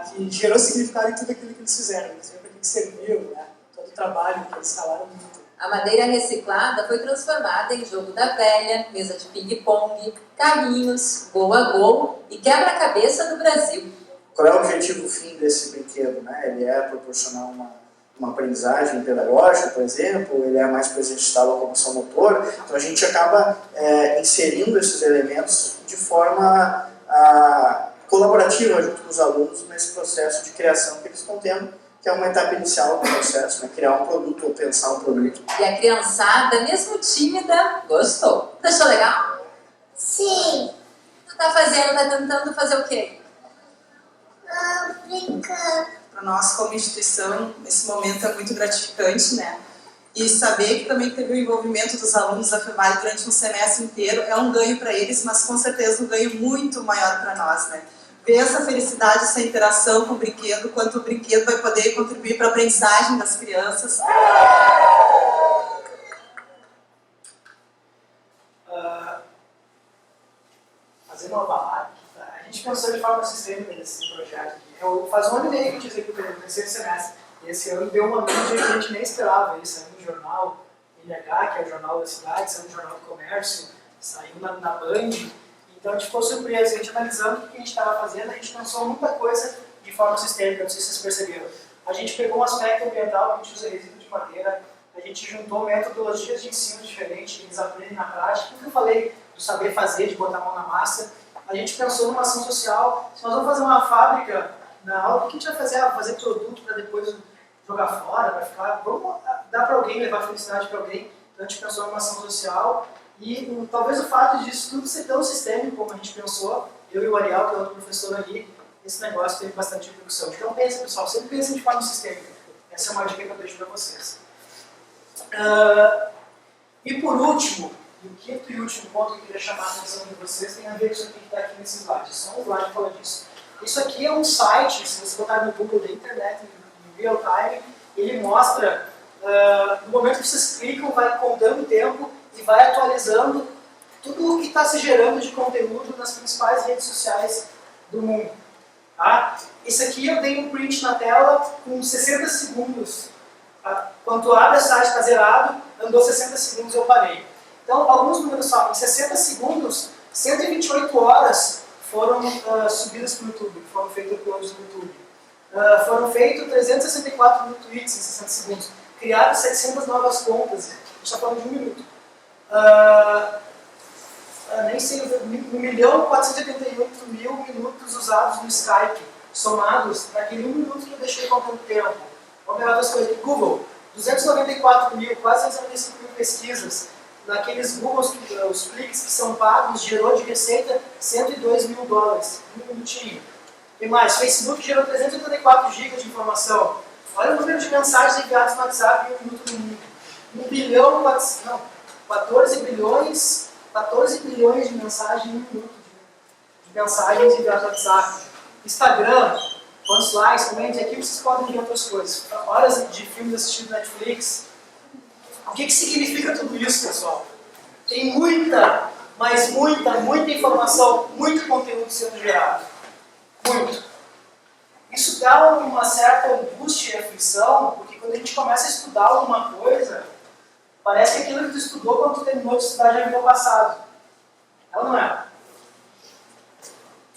que gerou significado em tudo aquilo que eles fizeram. Eles viram para que serviu, né? Todo o trabalho que eles falaram muito. A madeira reciclada foi transformada em jogo da velha, mesa de ping-pong, carrinhos, gol a gol e quebra-cabeça do Brasil. Qual é o objetivo fim desse brinquedo, né? Ele é proporcionar uma aprendizagem pedagógica, por exemplo, ele é mais para exercitar a locomoção motora, então a gente acaba inserindo esses elementos de forma colaborativa junto com os alunos nesse processo de criação que eles estão tendo, que é uma etapa inicial do processo, né? Criar um produto ou pensar um produto. E a criançada, mesmo tímida, gostou. Achou legal? Sim. Tu tá tentando fazer o quê? Brincando. Para nós, como instituição, esse momento é muito gratificante, né? E saber que também teve o envolvimento dos alunos da Fevale durante um semestre inteiro é um ganho para eles, mas com certeza um ganho muito maior para nós, né? Ver essa felicidade, essa interação com o brinquedo, quanto o brinquedo vai poder contribuir para a aprendizagem das crianças. Fazendo uma balada, a gente pensou de forma sistêmica nesse projeto aqui. Faz 1 ano e meio que a gente diz aqui no terceiro semestre. E esse ano deu uma mídia que a gente nem esperava. Isso saiu no jornal INH, que é o jornal da cidade, saiu no jornal do comércio, saiu na Band. Então a gente ficou surpreso, a gente analisando o que a gente estava fazendo, a gente pensou muita coisa de forma sistêmica, não sei se vocês perceberam. A gente pegou um aspecto ambiental, a gente usa resíduo de madeira, a gente juntou metodologias de ensino diferentes, que eles aprendem na prática, tudo que eu falei do saber fazer, de botar a mão na massa. A gente pensou numa ação social, se nós vamos fazer uma fábrica na aula, o que a gente vai fazer? Fazer produto para depois jogar fora, vai ficar, vamos dar para alguém, levar felicidade para alguém. Então a gente pensou numa ação social e talvez o fato disso tudo ser tão sistêmico como a gente pensou, eu e o Ariel, que é outro professor ali, esse negócio teve bastante repercussão. Então pensa, pessoal, sempre pensem de forma sistêmica. Essa é uma dica que eu deixo para vocês. E por último, o quinto e último ponto que eu queria chamar a atenção de vocês tem a ver com isso aqui que está aqui nesse slide. Só um slide que fala disso. Isso aqui é um site, se você botar no Google da internet, em real time, ele mostra, no momento que vocês clicam, vai contando o tempo e vai atualizando tudo o que está se gerando de conteúdo nas principais redes sociais do mundo. Tá? Isso aqui eu dei um print na tela com 60 segundos. Tá? Quando tu abre o site, está zerado, andou 60 segundos eu parei. Então, alguns números só, em 60 segundos, 128 horas foram subidas para o YouTube, foram feitos uploads no YouTube. Foram feitos 364 mil tweets em 60 segundos. criaram 700 novas contas. A gente está falando de 1 minuto. Nem sei, 1.488.000 minutos usados no Skype, somados naquele 1 minuto que eu deixei contando tempo. Vamos pegar outras coisas. Google, 294.000, quase 295.000 pesquisas. Naqueles Google, os cliques que são pagos, gerou de receita $102 mil, 1 minutinho. E mais, Facebook gerou 384 GB de informação. Olha o número de mensagens enviadas no WhatsApp em 1 minuto no mundo. 1 bilhão, não, 14 bilhões de mensagens em 1 minuto de mensagens enviadas no WhatsApp. Instagram, quantos likes, comentem, aqui vocês podem ver outras coisas. Horas de filmes assistidos na Netflix. O que significa tudo isso, pessoal? Tem muita, mas muita informação, muito conteúdo sendo gerado. Muito. Isso dá uma certa angústia e aflição, porque quando a gente começa a estudar alguma coisa, parece que aquilo que tu estudou quando tu terminou de estudar já virou passado. É ou não é?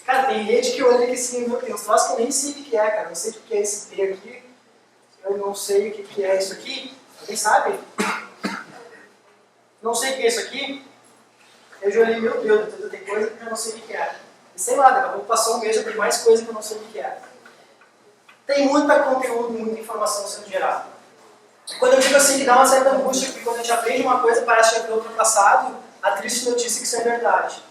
Cara, tem gente que olha aqui assim, meu Deus, troço que eu nem sei o que é, cara. Eu não sei o que é esse T aqui. Eu não sei o que é isso aqui. Alguém sabe? Não sei o que é isso aqui. Eu já olhei, meu Deus, tem coisa que eu não sei o que é. E sei lá, daqui a pouco passou um mês, eu tenho mais coisa que eu não sei o que é. Tem muito conteúdo, muita informação sendo gerada. Quando eu digo assim que dá uma certa angústia, porque quando a gente aprende uma coisa parece que já virou ultrapassado, a triste notícia é que isso é verdade.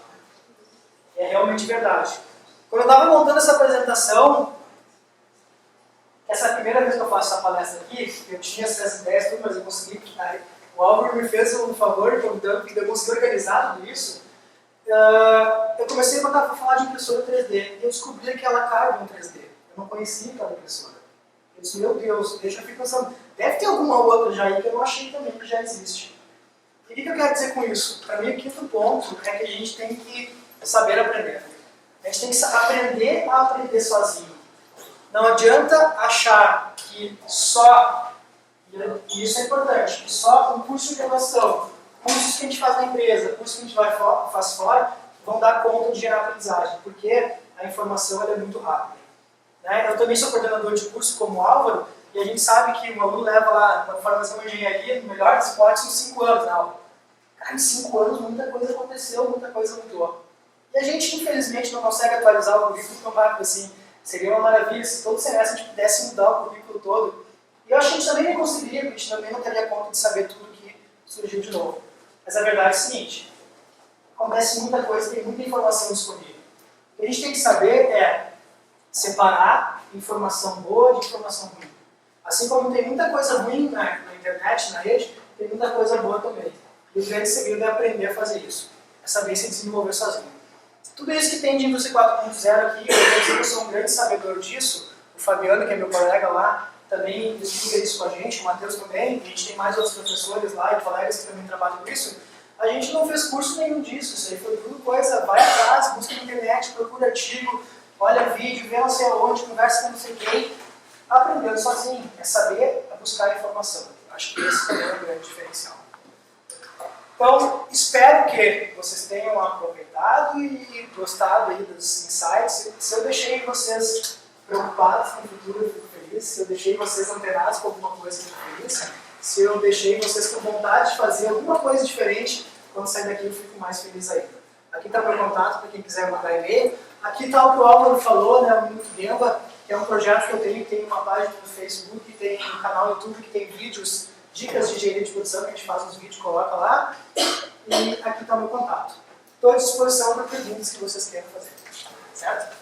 É realmente verdade. Quando eu estava montando essa apresentação, essa é a primeira vez que eu faço essa palestra aqui, eu tinha essas ideias tudo, mas eu consegui. O Álvaro me fez um favor, que eu consegui organizar tudo isso. Eu comecei a falar de impressora 3D e eu descobri que ela cabe no 3D. Eu não conhecia aquela impressora. Eu disse, meu Deus, deixa eu ficar pensando, deve ter alguma outra já aí que eu não achei também que já existe. E o que eu quero dizer com isso? Para mim, o quinto ponto é que a gente tem que saber aprender. A gente tem que aprender a aprender sozinho. Não adianta achar que só, e isso é importante, que só um curso de graduação, cursos que a gente faz na empresa, cursos que a gente faz fora, vão dar conta de gerar aprendizagem, porque a informação ela é muito rápida. Né? Eu também sou coordenador de curso como Álvaro, e a gente sabe que um aluno leva lá uma formação de engenharia, no melhor dos hipóteses, uns 5 anos na aula. Cara, em 5 anos muita coisa aconteceu, muita coisa mudou. E a gente, infelizmente, não consegue atualizar o currículo tão rápido assim. Seria uma maravilha se todo semestre a gente pudesse mudar o currículo todo. E eu acho que a gente também não conseguiria, porque a gente também não teria conta de saber tudo que surgiu de novo. Mas a verdade é o seguinte, acontece muita coisa, tem muita informação disponível. O que a gente tem que saber é separar informação boa de informação ruim. Assim como tem muita coisa ruim na internet, na rede, tem muita coisa boa também. E o grande segredo é aprender a fazer isso. É saber se desenvolver sozinho. Tudo isso que tem de indústria 4.0 aqui, eu sou um grande sabedor disso. O Fabiano, que é meu colega lá, também estuda isso com a gente, o Matheus também, a gente tem mais outros professores lá e colegas que também trabalham com isso. A gente não fez curso nenhum disso, isso aí foi tudo coisa, vai atrás, busca na internet, procura artigo, olha vídeo, vê não sei aonde, conversa com não sei quem, aprendendo sozinho, é saber buscar informação. Acho que esse também é um grande diferencial. Então, espero que vocês tenham aproveitado e gostado aí dos insights. Se eu deixei vocês preocupados com o futuro, eu fico feliz. Se eu deixei vocês antenados com alguma coisa, eu fico feliz. Se eu deixei vocês com vontade de fazer alguma coisa diferente, quando sair daqui eu fico mais feliz ainda. Aqui está o meu contato para quem quiser mandar e-mail. Aqui está o que o Álvaro falou, né, o Minuto Gemba, que é um projeto que eu tenho, tem uma página no Facebook, tem um canal no YouTube que tem vídeos, dicas de engenharia de produção, que a gente faz uns vídeos e coloca lá. E aqui está o meu contato. Estou à disposição para perguntas que vocês queiram fazer. Certo?